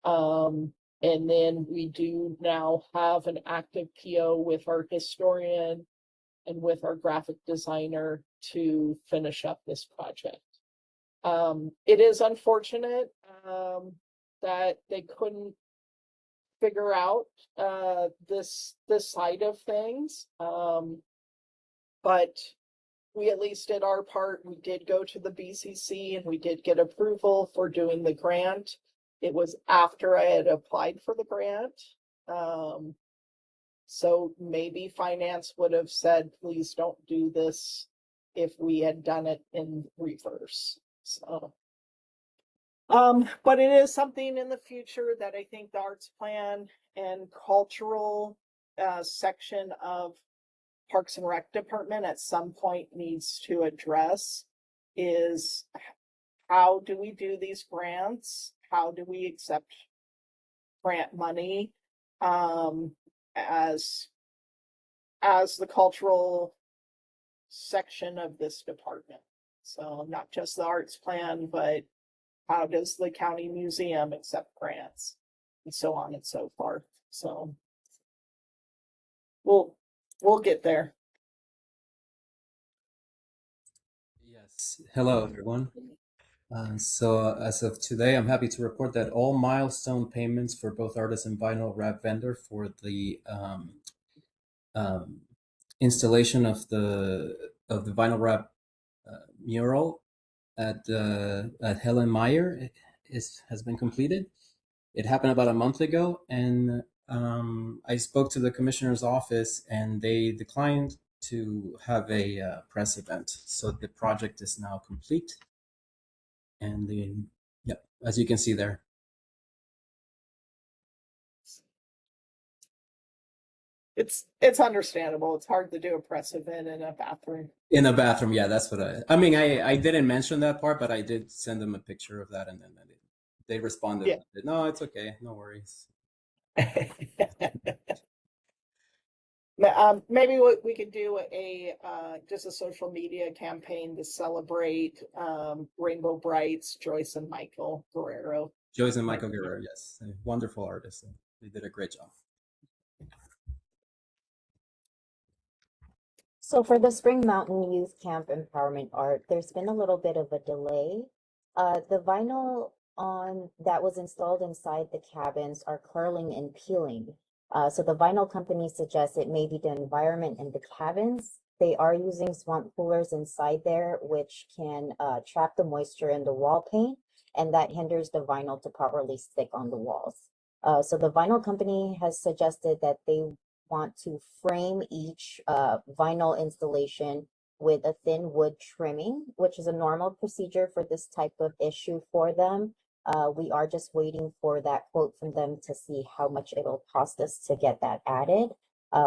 And then we do now have an active PO with our historian and with our graphic designer to finish up this project. It is unfortunate that they couldn't figure out this side of things, but we at least did our part. We did go to the BCC and we did get approval for doing the grant. It was after I had applied for the grant. So maybe finance would have said, please don't do this, if we had done it in reverse. So, but it is something in the future that I think the arts plan and cultural section of Parks and Rec Department at some point needs to address, is how do we do these grants? How do we accept grant money? as the cultural section of this department. So not just the arts plan, but how does the county museum accept grants and so on and so forth. So we'll get there. Yes. Hello, everyone. So as of today, I'm happy to report that all milestone payments for both artist and vinyl wrap vendor for the installation of the vinyl wrap mural at Helen Meyer has been completed. It happened about a month ago, and I spoke to the commissioner's office, and they declined to have a press event. So the project is now complete, and as you can see there. It's understandable. It's hard to do a press event in a bathroom. In a bathroom, yeah, that's what I mean. I didn't mention that part, but I did send them a picture of that, and then they responded. Yeah. No, it's okay, no worries. Maybe we could do just a social media campaign to celebrate Rainbow Brights, Joyce and Michael Guerrero. Joyce and Michael Guerrero, yes, wonderful artists. They did a great job. So for the Spring Mountain Youth Camp Empowerment Art, there's been a little bit of a delay. The vinyl that was installed inside the cabins are curling and peeling. So the vinyl company suggests it may be the environment in the cabins. They are using swamp coolers inside there, which can trap the moisture in the wall paint, and that hinders the vinyl to properly stick on the walls. So the vinyl company has suggested that they want to frame each vinyl installation with a thin wood trimming, which is a normal procedure for this type of issue for them. We are just waiting for that quote from them to see how much it'll cost us to get that added.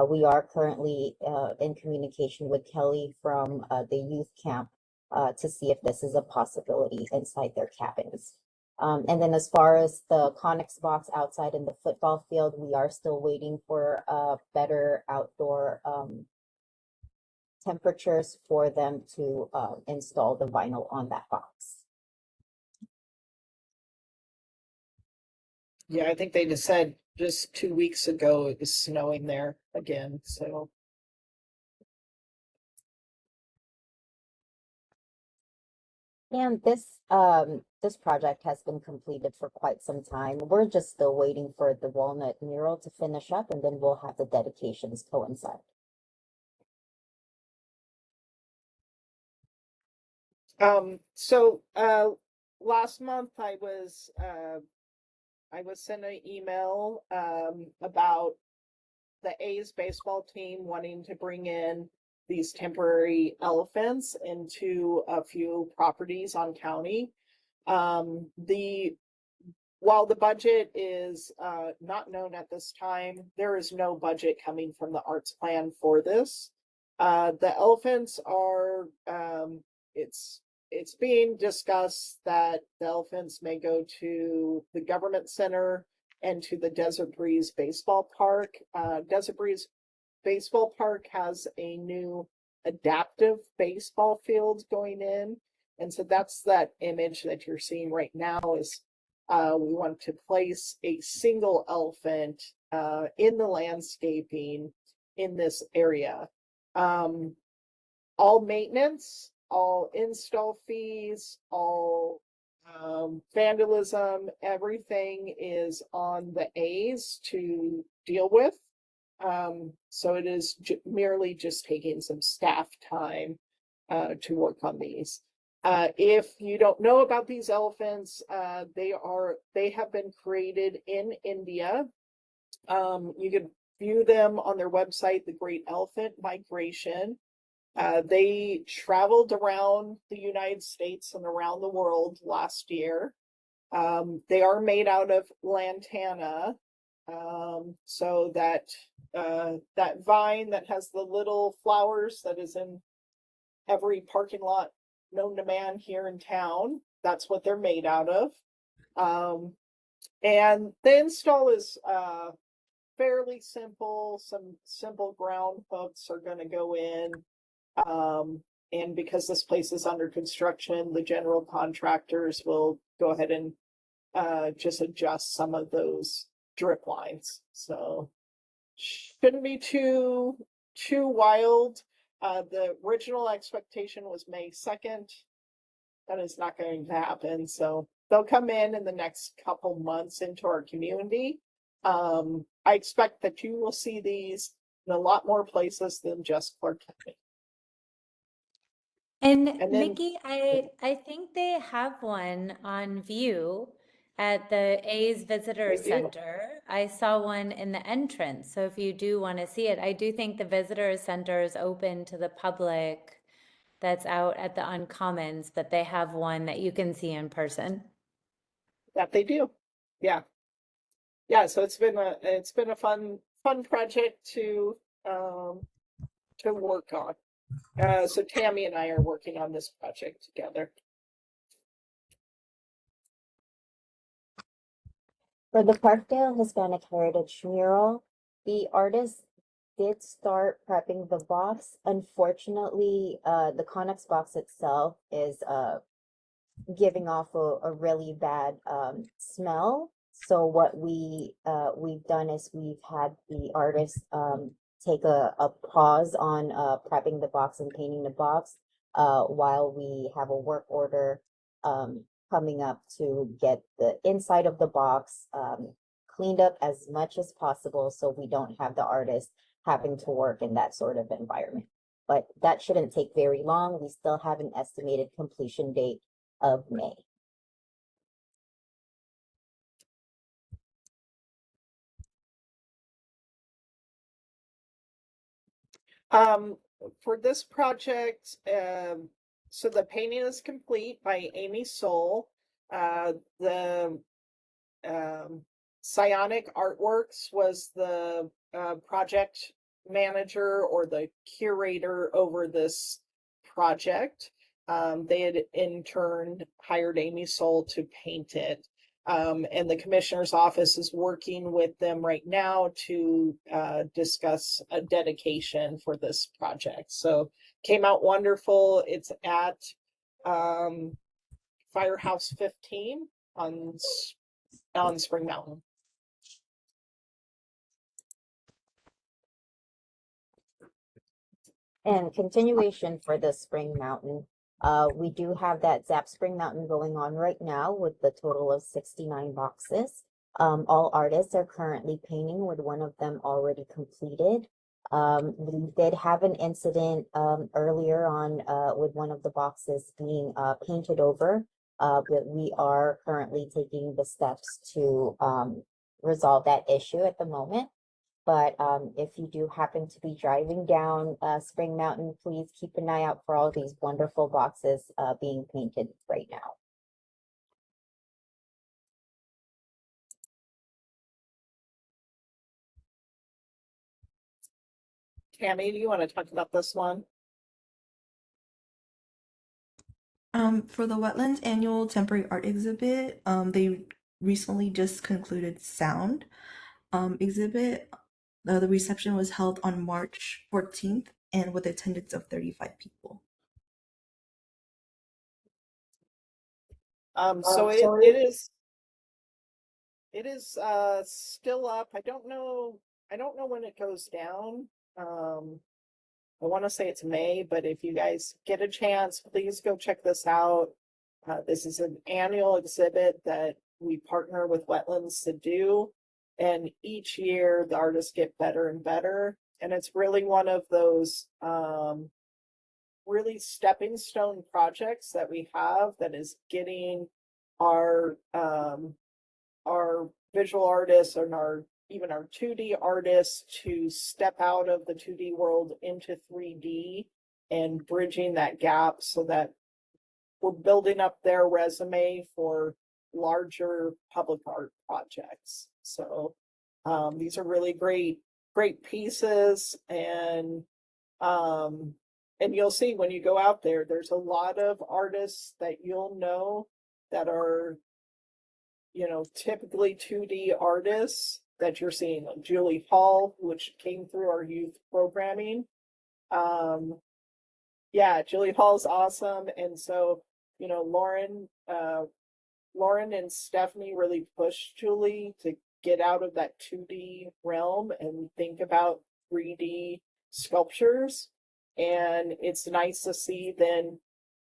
We are currently in communication with Kelly from the youth camp to see if this is a possibility inside their cabins. And then as far as the Conex box outside in the football field, we are still waiting for better outdoor temperatures for them to install the vinyl on that box. Yeah, I think they just said just 2 weeks ago it was snowing there again. So And this project has been completed for quite some time. We're just still waiting for the walnut mural to finish up, and then we'll have the dedications coincide. Last month I was sent an email about the A's baseball team wanting to bring in these temporary elephants into a few properties on county. While the budget is not known at this time, there is no budget coming from the arts plan for this. The elephants are it's being discussed that the elephants may go to the government center and to the Desert Breeze Baseball Park. Desert Breeze Baseball Park has a new adaptive baseball field going in. And so that's that image that you're seeing right now is we want to place a single elephant in the landscaping in this area. All maintenance, all install fees, all vandalism, everything is on the A's to deal with. So it is merely just taking some staff time to work on these. If you don't know about these elephants, they have been created in India. You can view them on their website, The Great Elephant Migration. They traveled around the United States and around the world last year. They are made out of lantana, so that that vine that has the little flowers that is in every parking lot known to man here in town, that's what they're made out of. And the install is fairly simple. Some simple ground hooks are going to go in. And because this place is under construction, the general contractors will go ahead and just adjust some of those drip lines. So shouldn't be too wild. The original expectation was May 2nd. That is not going to happen. So they'll come in the next couple months into our community. I expect that you will see these in a lot more places than just Clark County. And And then- Mickey, I think they have one on view at the A's Visitor They do. Center. I saw one in the entrance. So if you do want to see it, I do think the Visitor Center is open to the public that's out at the Uncommons, but they have one that you can see in person. That they do. Yeah. Yeah, so it's been a fun project to work on. So Tammy and I are working on this project together. For the Parkdale Hispanic Heritage mural, the artist did start prepping the box. Unfortunately, the Connex box itself is giving off a really bad smell. So what we've done is we've had the artist take a pause on prepping the box and painting the box while we have a work order coming up to get the inside of the box cleaned up as much as possible so we don't have the artist having to work in that sort of environment. But that shouldn't take very long. We still have an estimated completion date of May. For this project, so the painting is complete by Amy Soul. The Psionic Artworks was the project manager or the curator over this project. They had in turn hired Amy Soul to paint it. And the commissioner's office is working with them right now to discuss a dedication for this project. So came out wonderful. It's at Firehouse 15 on Spring Mountain. And continuation for the Spring Mountain. We do have that Zap Spring Mountain going on right now with the total of 69 boxes. All artists are currently painting with one of them already completed. We did have an incident earlier on with one of the boxes being painted over, but we are currently taking the steps to resolve that issue at the moment. But if you do happen to be driving down Spring Mountain, please keep an eye out for all these wonderful boxes being painted right now. Tammy, do you want to talk about this one? For the Wetlands Annual Temporary Art Exhibit, they recently just concluded Sound exhibit. The reception was held on March 14th and with attendance of 35 people. So it is still up. I don't know when it goes down. I want to say it's May, but if you guys get a chance, please go check this out. This is an annual exhibit that we partner with Wetlands to do. And each year the artists get better and better. And it's really one of those really stepping stone projects that we have that is getting our visual artists and even our 2D artists to step out of the 2D world into 3D and bridging that gap so that we're building up their resume for larger public art projects. So these are really great pieces, and you'll see when you go out there, there's a lot of artists that you'll know that are, typically 2D artists that you're seeing. Julie Hall, which came through our youth programming. Yeah, Julie Hall's awesome. And so, you know, Lauren and Stephanie really pushed Julie to get out of that 2D realm and think about 3D sculptures. And it's nice to see then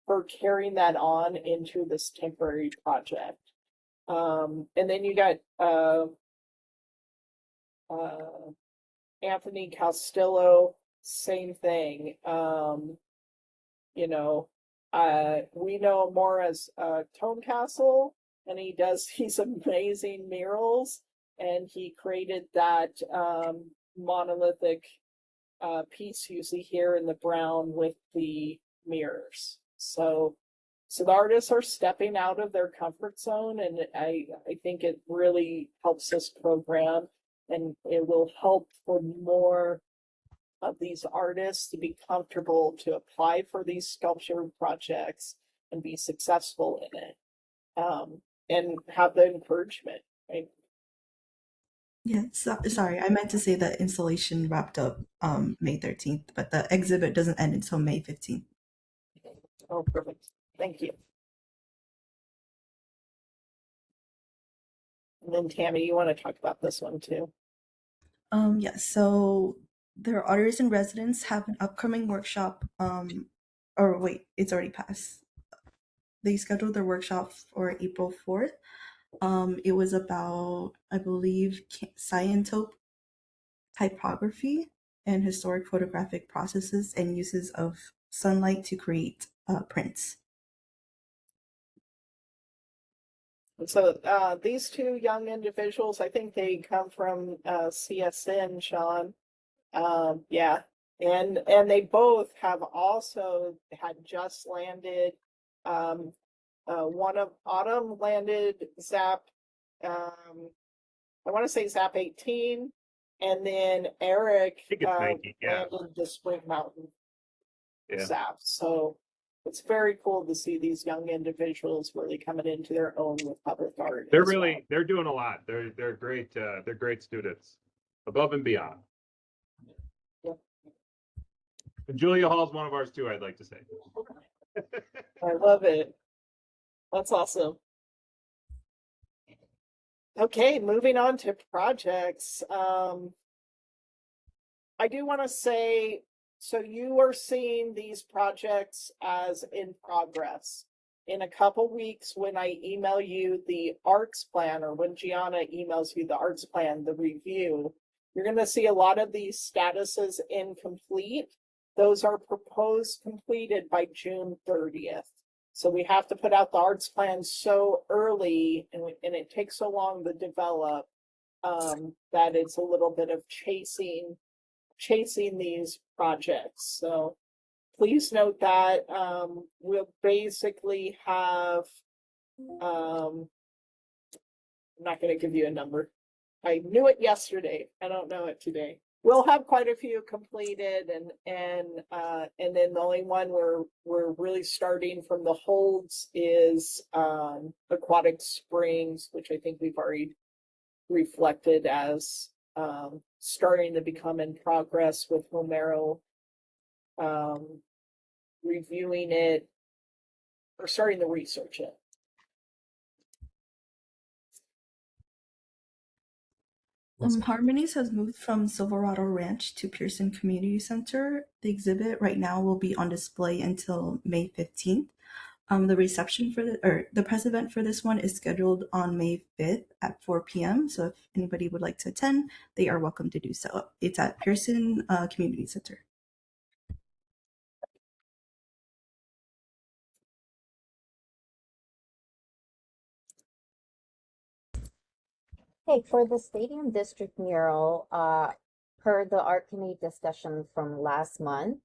her carrying that on into this temporary project. And then you got Anthony Castillo, same thing. You know, we know him more as Tone Castle, and he does these amazing murals, and he created that monolithic piece you see here in the brown with the mirrors. So the artists are stepping out of their comfort zone, and I think it really helps us program, and it will help for more of these artists to be comfortable to apply for these sculpture projects and be successful in it, and have the encouragement, right? Yeah, sorry, I meant to say that installation wrapped up May 13th, but the exhibit doesn't end until May 15th. Oh, perfect. Thank you. And then Tammy, you want to talk about this one too? Yes, so their artists in residence have an upcoming workshop, or wait, it's already passed. They scheduled their workshop for April 4th. It was about, I believe, scientope typography and historic photographic processes and uses of sunlight to create prints. So these two young individuals, I think they come from CSN, Sean. Yeah, and they both have also had just landed. One of Autumn landed Zap. I want to say Zap 18, and then Eric I think it's 19, yeah. landed the Spring Mountain Yeah. Zap. So it's very cool to see these young individuals really coming into their own with public art. They're as really well. they're doing a lot. They're great. They're great students, above and beyond. Yep. And Julia Hall's one of ours too, I'd like to say. I love it. That's awesome. Okay, moving on to projects. I do want to say, so you are seeing these projects as in progress. In a couple weeks, when I email you the arts plan, or when Gianna emails you the arts plan, the review, you're going to see a lot of these statuses incomplete. Those are proposed completed by June 30th. So we have to put out the arts plan so early, and it takes so long to develop, that it's a little bit of chasing these projects. So please note that we'll basically have, I'm not going to give you a number. I knew it yesterday. I don't know it today. We'll have quite a few completed, and then the only one we're really starting from the holds is Aquatic Springs, which I think we've already reflected as starting to become in progress with Romero reviewing it or starting to research it. Harmonies has moved from Silverado Ranch to Pearson Community Center. The exhibit right now will be on display until May 15th. The reception for the press event for this one is scheduled on May 5th at 4 p.m. So if anybody would like to attend, they are welcome to do so. It's at Pearson Community Center. Okay, for the Stadium District mural, per the art committee discussion from last month,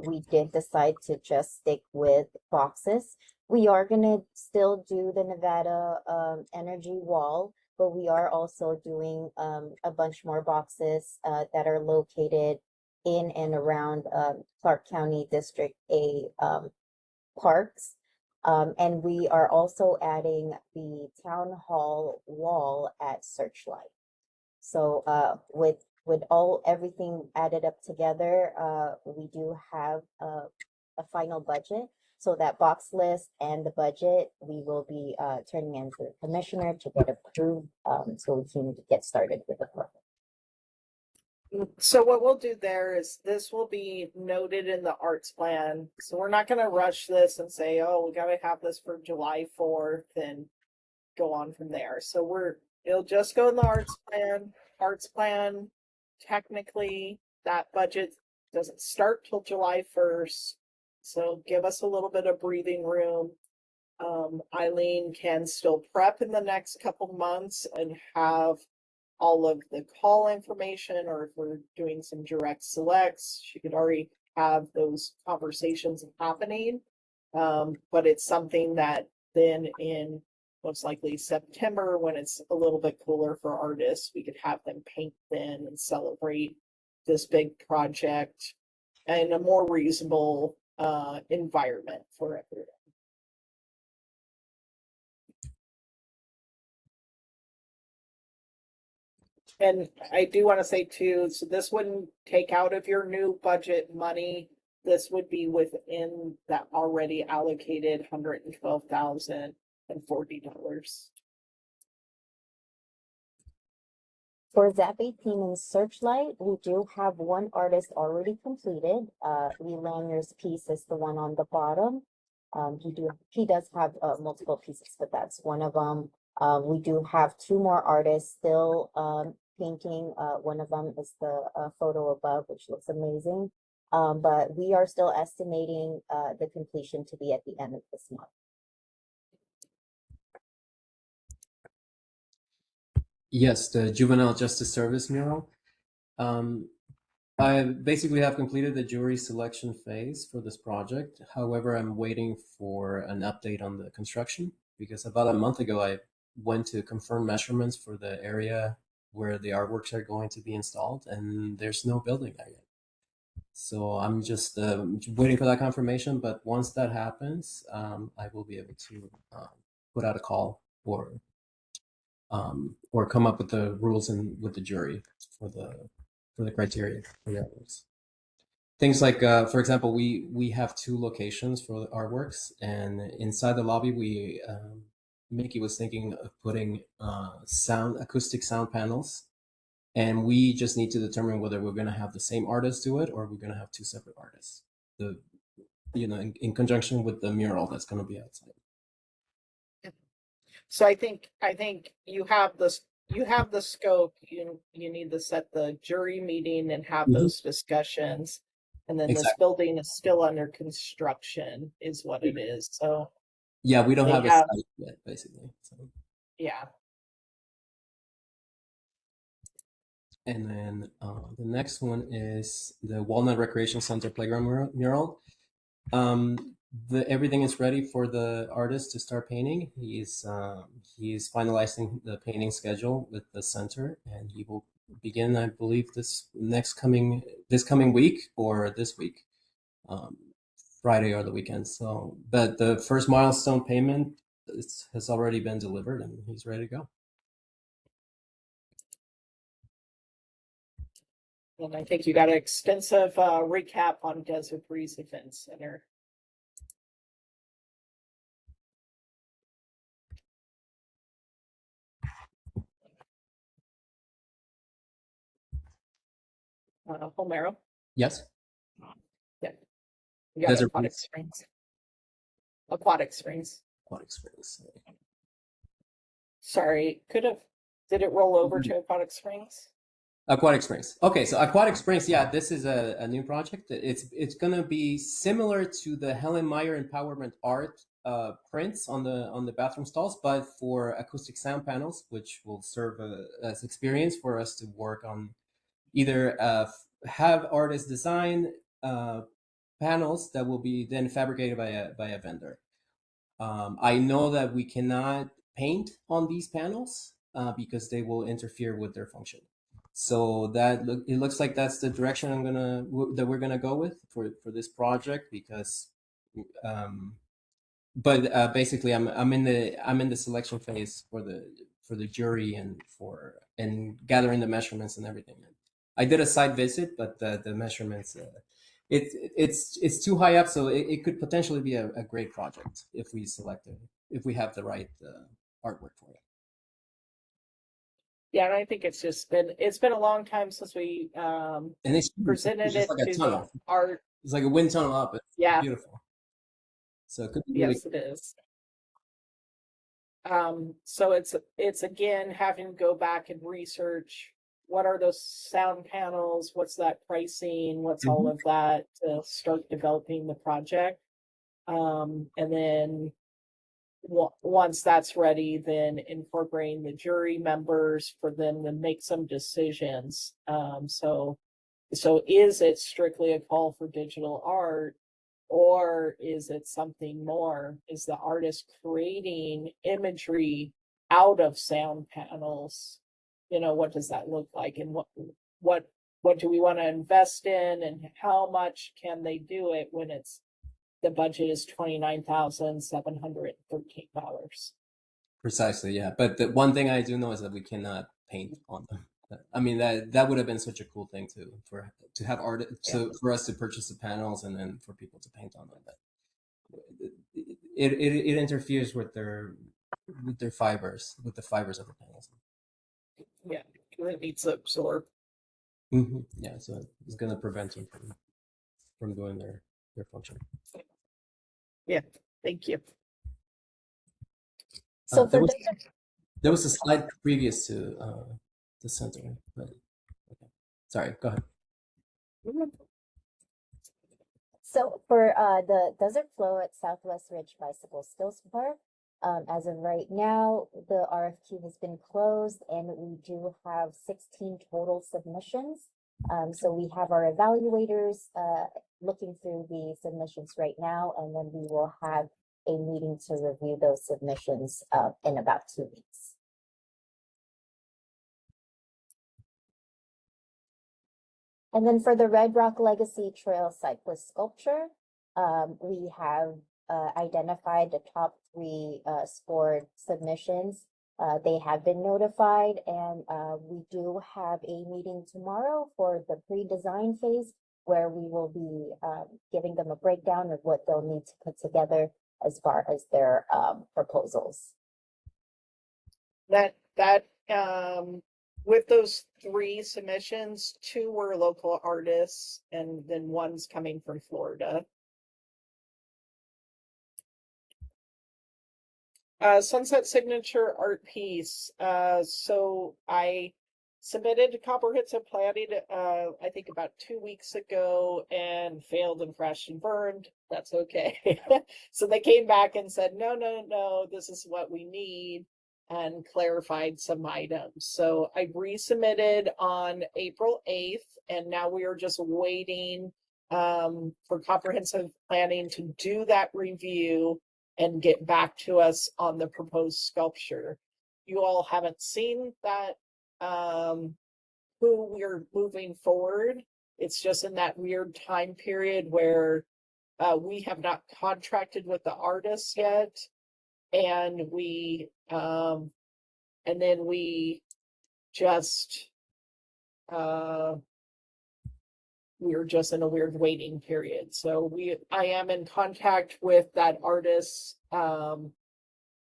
we did decide to just stick with boxes. We are gonna still do the Nevada energy wall, but we are also doing a bunch more boxes that are located in and around Clark County District A parks. And we are also adding the town hall wall at Searchlight. So with everything added up together, we do have a final budget. So that box list and the budget, we will be turning into the commissioner to get approved, so we can get started with the project. So what we'll do there is this will be noted in the arts plan. So we're not going to rush this and say, oh, we got to have this for July 4th and go on from there. So it'll just go in the arts plan. Arts plan, technically, that budget doesn't start till July 1st. So give us a little bit of breathing room. Eileen can still prep in the next couple months and have all of the call information, or if we're doing some direct selects, she could already have those conversations happening. But it's something that then in most likely September, when it's a little bit cooler for artists, we could have them paint then and celebrate this big project in a more reasonable environment for everyone. And I do want to say too, so this wouldn't take out of your new budget money. This would be within that already allocated $112,040. For ZAP 18 and Searchlight, we do have one artist already completed. Lee Lanier's piece is the one on the bottom. He does have multiple pieces, but that's one of them. We do have two more artists still painting. One of them is the photo above, which looks amazing. But we are still estimating the completion to be at the end of this month. Yes, the Juvenile Justice Service mural. I basically have completed the jury selection phase for this project. However, I'm waiting for an update on the construction because about a month ago, I went to confirm measurements for the area where the artworks are going to be installed, and there's no building there yet. So I'm just waiting for that confirmation. But once that happens, I will be able to put out a call or come up with the rules and with the jury for the criteria for the artworks. Things like, for example, we have two locations for the artworks, and inside the lobby, Mickey was thinking of putting acoustic sound panels, and we just need to determine whether we're going to have the same artist do it or we're going to have two separate artists. In conjunction with the mural that's going to be outside. So I think you have this. You have the scope. You need to set the jury meeting and have those discussions. And then this building is still under construction, is what it is. So yeah, we don't have a site yet, basically. So. Yeah. And then the next one is the Walnut Recreation Center playground mural. Everything is ready for the artist to start painting. He's finalizing the painting schedule with the center, and he will begin, I believe, this coming week or this week, Friday or the weekend. So, but the first milestone payment has already been delivered, and he's ready to go. And I think you got an extensive recap on Desert Breeze Event Center. Homero? Yes. Yeah. You got Aquatic Springs. Aquatic Springs. Aquatic Springs. Sorry, did it roll over to Aquatic Springs? Aquatic Springs. Okay, so Aquatic Springs, yeah, this is a new project. It's gonna be similar to the Helen Meyer Empowerment Art prints on the bathroom stalls, but for acoustic sound panels, which will serve as experience for us to work on either have artists design panels that will be then fabricated by a vendor. I know that we cannot paint on these panels because they will interfere with their function. So it looks like that's the direction we're gonna go with for this project because, basically I'm in the selection phase the jury and gathering the measurements and everything. I did a site visit, but the measurements, it's too high up, so it could potentially be a great project if we select it, if we have the right artwork for it. Yeah, and I think it's been a long time since we And it's presented just it like a to the tunnel. art. It's like a wind tunnel up. It's Yeah, beautiful. So it could be really yes, it is. So it's again having to go back and research what are those sound panels, what's that pricing, what's all of that to start developing the project. And then once that's ready, then incorporating the jury members for them to make some decisions. So is it strictly a call for digital art, or is it something more? Is the artist creating imagery out of sound panels? You know, what does that look like, and what do we want to invest in, and how much can they do it when the budget is $29,713? precisely, yeah. But the one thing I do know is that we cannot paint on them. I mean, that would have been such a cool thing to have art, so for us to purchase the panels and then for people to paint on them. But it interferes with their fibers, with the fibers of the panels. Yeah, it needs to absorb. Yeah, so it's going to prevent them from doing their function. Yeah, thank you. So for there was a slide previous to the center, but okay. Sorry, go ahead. So for the Desert Flow at Southwest Ridge Bicycle Skills Park, as of right now, the RFQ has been closed and we do have 16 total submissions. So we have our evaluators looking through the submissions right now, and then we will have a meeting to review those submissions in about 2 weeks. And then for the Red Rock Legacy Trail Cyclist Sculpture, we have identified the top 3 scored submissions. They have been notified, and we do have a meeting tomorrow for the pre-design phase, where we will be giving them a breakdown of what they'll need to put together as far as their proposals. With those 3 submissions, 2 were local artists, and then 1's coming from Florida. Sunset Signature Art Piece. So I submitted to comprehensive planning, I think about 2 weeks ago, and failed and crashed and burned. That's okay. So they came back and said, no, this is what we need, and clarified some items. So I resubmitted on April 8th, and now we are just waiting for comprehensive planning to do that review and get back to us on the proposed sculpture. You all haven't seen that, who we're moving forward. It's just in that weird time period where we have not contracted with the artists yet, and then we just we're just in a weird waiting period. So I am in contact with that artist,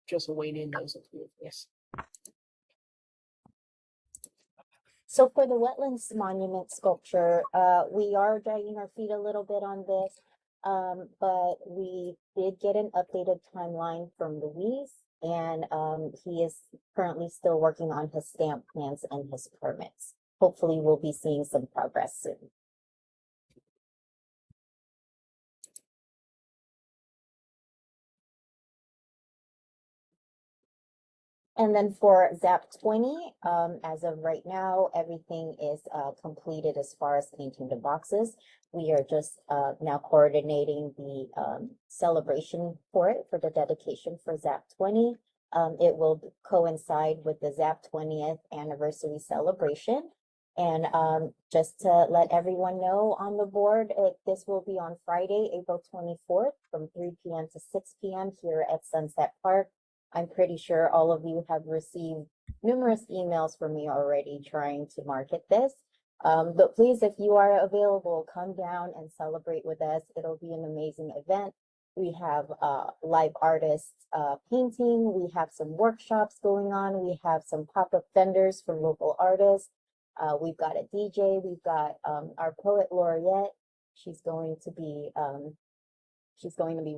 just awaiting those approvals. So for the Wetlands Monument Sculpture, we are dragging our feet a little bit on this, but we did get an updated timeline from Luis, and he is currently still working on his stamp plans and his permits. Hopefully we'll be seeing some progress soon. And then for ZAP 20, as of right now, everything is completed as far as painting the boxes. We are just now coordinating the celebration for it, for the dedication for ZAP 20. It will coincide with the ZAP 20th anniversary celebration. And just to let everyone know on the board, this will be on Friday, April 24th from 3 p.m. to 6 p.m. here at Sunset Park. I'm pretty sure all of you have received numerous emails from me already trying to market this. But please, if you are available, come down and celebrate with us. It'll be an amazing event. We have live artists painting. We have some workshops going on. We have some pop-up vendors from local artists. We've got a DJ. We've got our poet laureate. She's going to be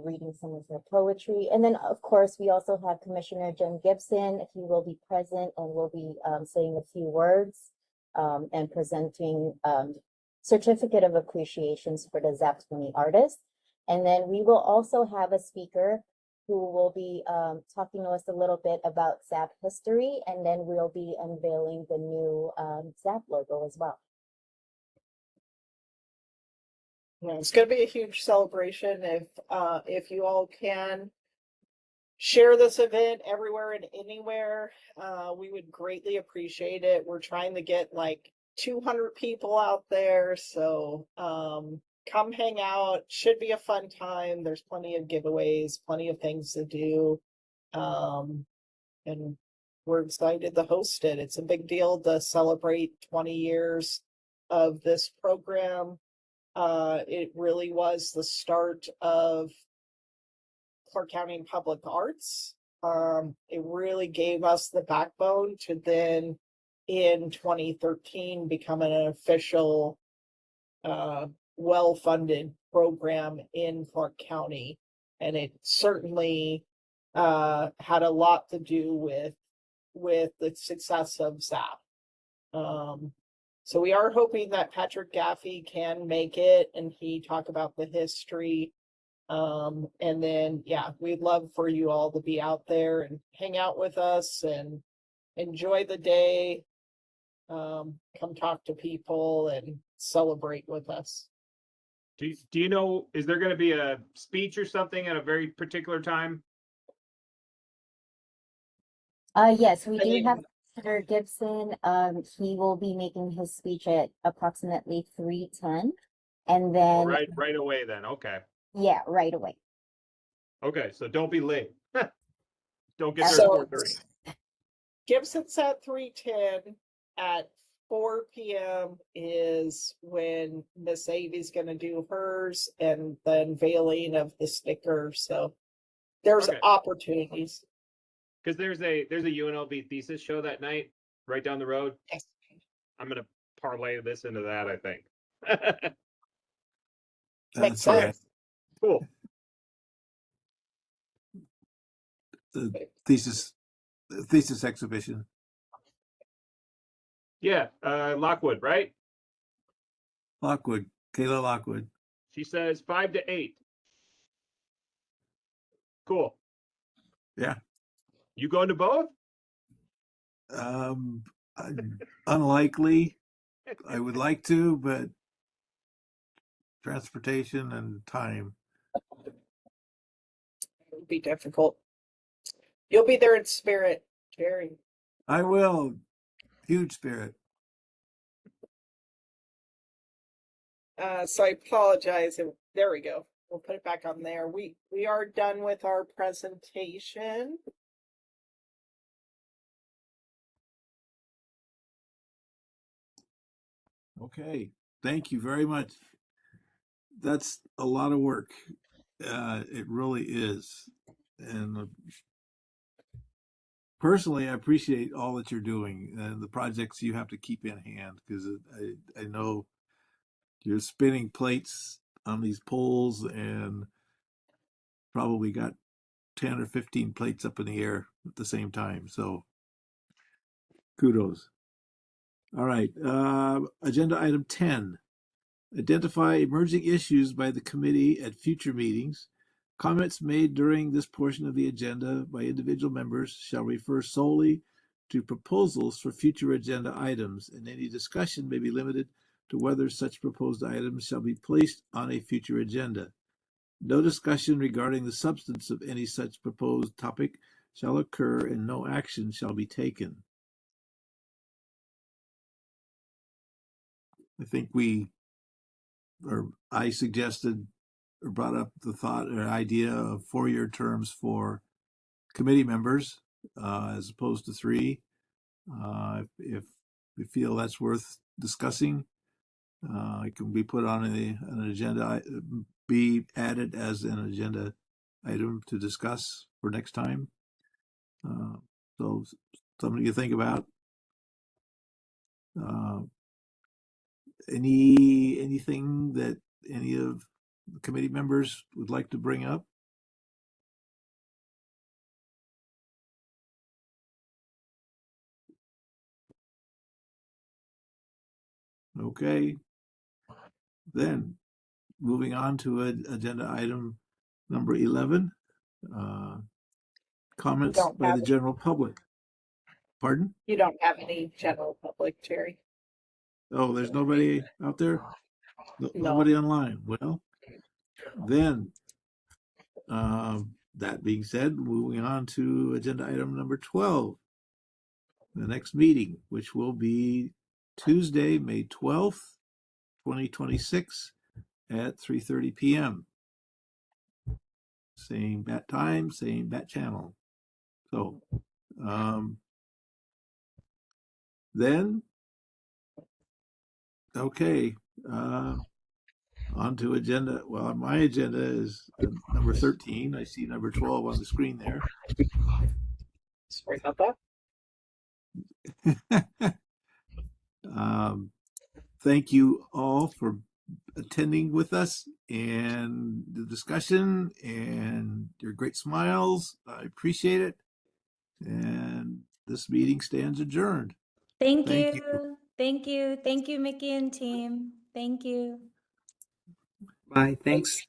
reading some of her poetry. And then, of course, we also have Commissioner Jim Gibson. He will be present and will be saying a few words and presenting certificate of appreciations for the ZAP 20 artists. And then we will also have a speaker who will be talking to us a little bit about ZAP history, and then we'll be unveiling the new ZAP logo as well. Yeah, it's going to be a huge celebration. If you all can share this event everywhere and anywhere, we would greatly appreciate it. We're trying to get like 200 people out there, so come hang out. Should be a fun time. There's plenty of giveaways, plenty of things to do, and we're excited to host it. It's a big deal to celebrate 20 years of this program. It really was the start of Clark County Public Arts. It really gave us the backbone to then in 2013 become an official well-funded program in Clark County. And it certainly had a lot to do with the success of ZAP. So we are hoping that Patrick Gaffey can make it and he talk about the history. And then, yeah, we'd love for you all to be out there and hang out with us and enjoy the day. Come talk to people and celebrate with us. Do you know, is there going to be a speech or something at a very particular time? Yes, we do have Senator Gibson. He will be making his speech at approximately 3:10. And then Right away then. Okay. Yeah, right away. Okay, so don't be late. Don't get there So- at 4:30. Gibson's at 3:10. At 4 p.m. is when Miss Avy's going to do hers and the unveiling of the sticker. So there's Okay. opportunities. Because there's a UNLV thesis show that night right down the road. Yes. I'm gonna parlay this into that, I think. Makes That's right. sense. Cool. The thesis exhibition. Yeah, Lockwood, right? Lockwood, Kayla Lockwood. She says 5 to 8. Cool. Yeah. You going to both? Unlikely. I would like to, but transportation and time. It would be difficult. You'll be there in spirit, Jerry. I will. Huge spirit. So I apologize. There we go. We'll put it back on there. We are done with our presentation. Okay. Thank you very much. That's a lot of work. It really is. And personally, I appreciate all that you're doing and the projects you have to keep in hand, because I know you're spinning plates on these poles and probably got 10 or 15 plates up in the air at the same time. So kudos. All right. Agenda item 10. Identify emerging issues by the committee at future meetings. Comments made during this portion of the agenda by individual members shall refer solely to proposals for future agenda items, and any discussion may be limited to whether such proposed items shall be placed on a future agenda. No discussion regarding the substance of any such proposed topic shall occur, and no action shall be taken. I think I suggested or brought up the thought or idea of 4-year terms for committee members as opposed to 3. If we feel that's worth discussing, it can be put on an agenda, be added as an agenda item to discuss for next time. So something to think about. Anything that any of the committee members would like to bring up? Okay. Then moving on to agenda item number 11, comments by the general public. Pardon? You don't have any general public, Jerry. Oh, there's nobody out there? Nobody online. Well, then, that being said, moving on to agenda item number 12, the next meeting, which will be Tuesday, May 12th, 2026 at 3:30 p.m. Same bat time, same bat channel. So, then, okay, on to agenda. Well, my agenda is number 13. I see number 12 on the screen there. Sorry about that. Thank you all for attending with us and the discussion and your great smiles. I appreciate it. And this meeting stands adjourned. Thank you. Thank you. Thank you, Mickey and team. Thank you. Bye. Thanks.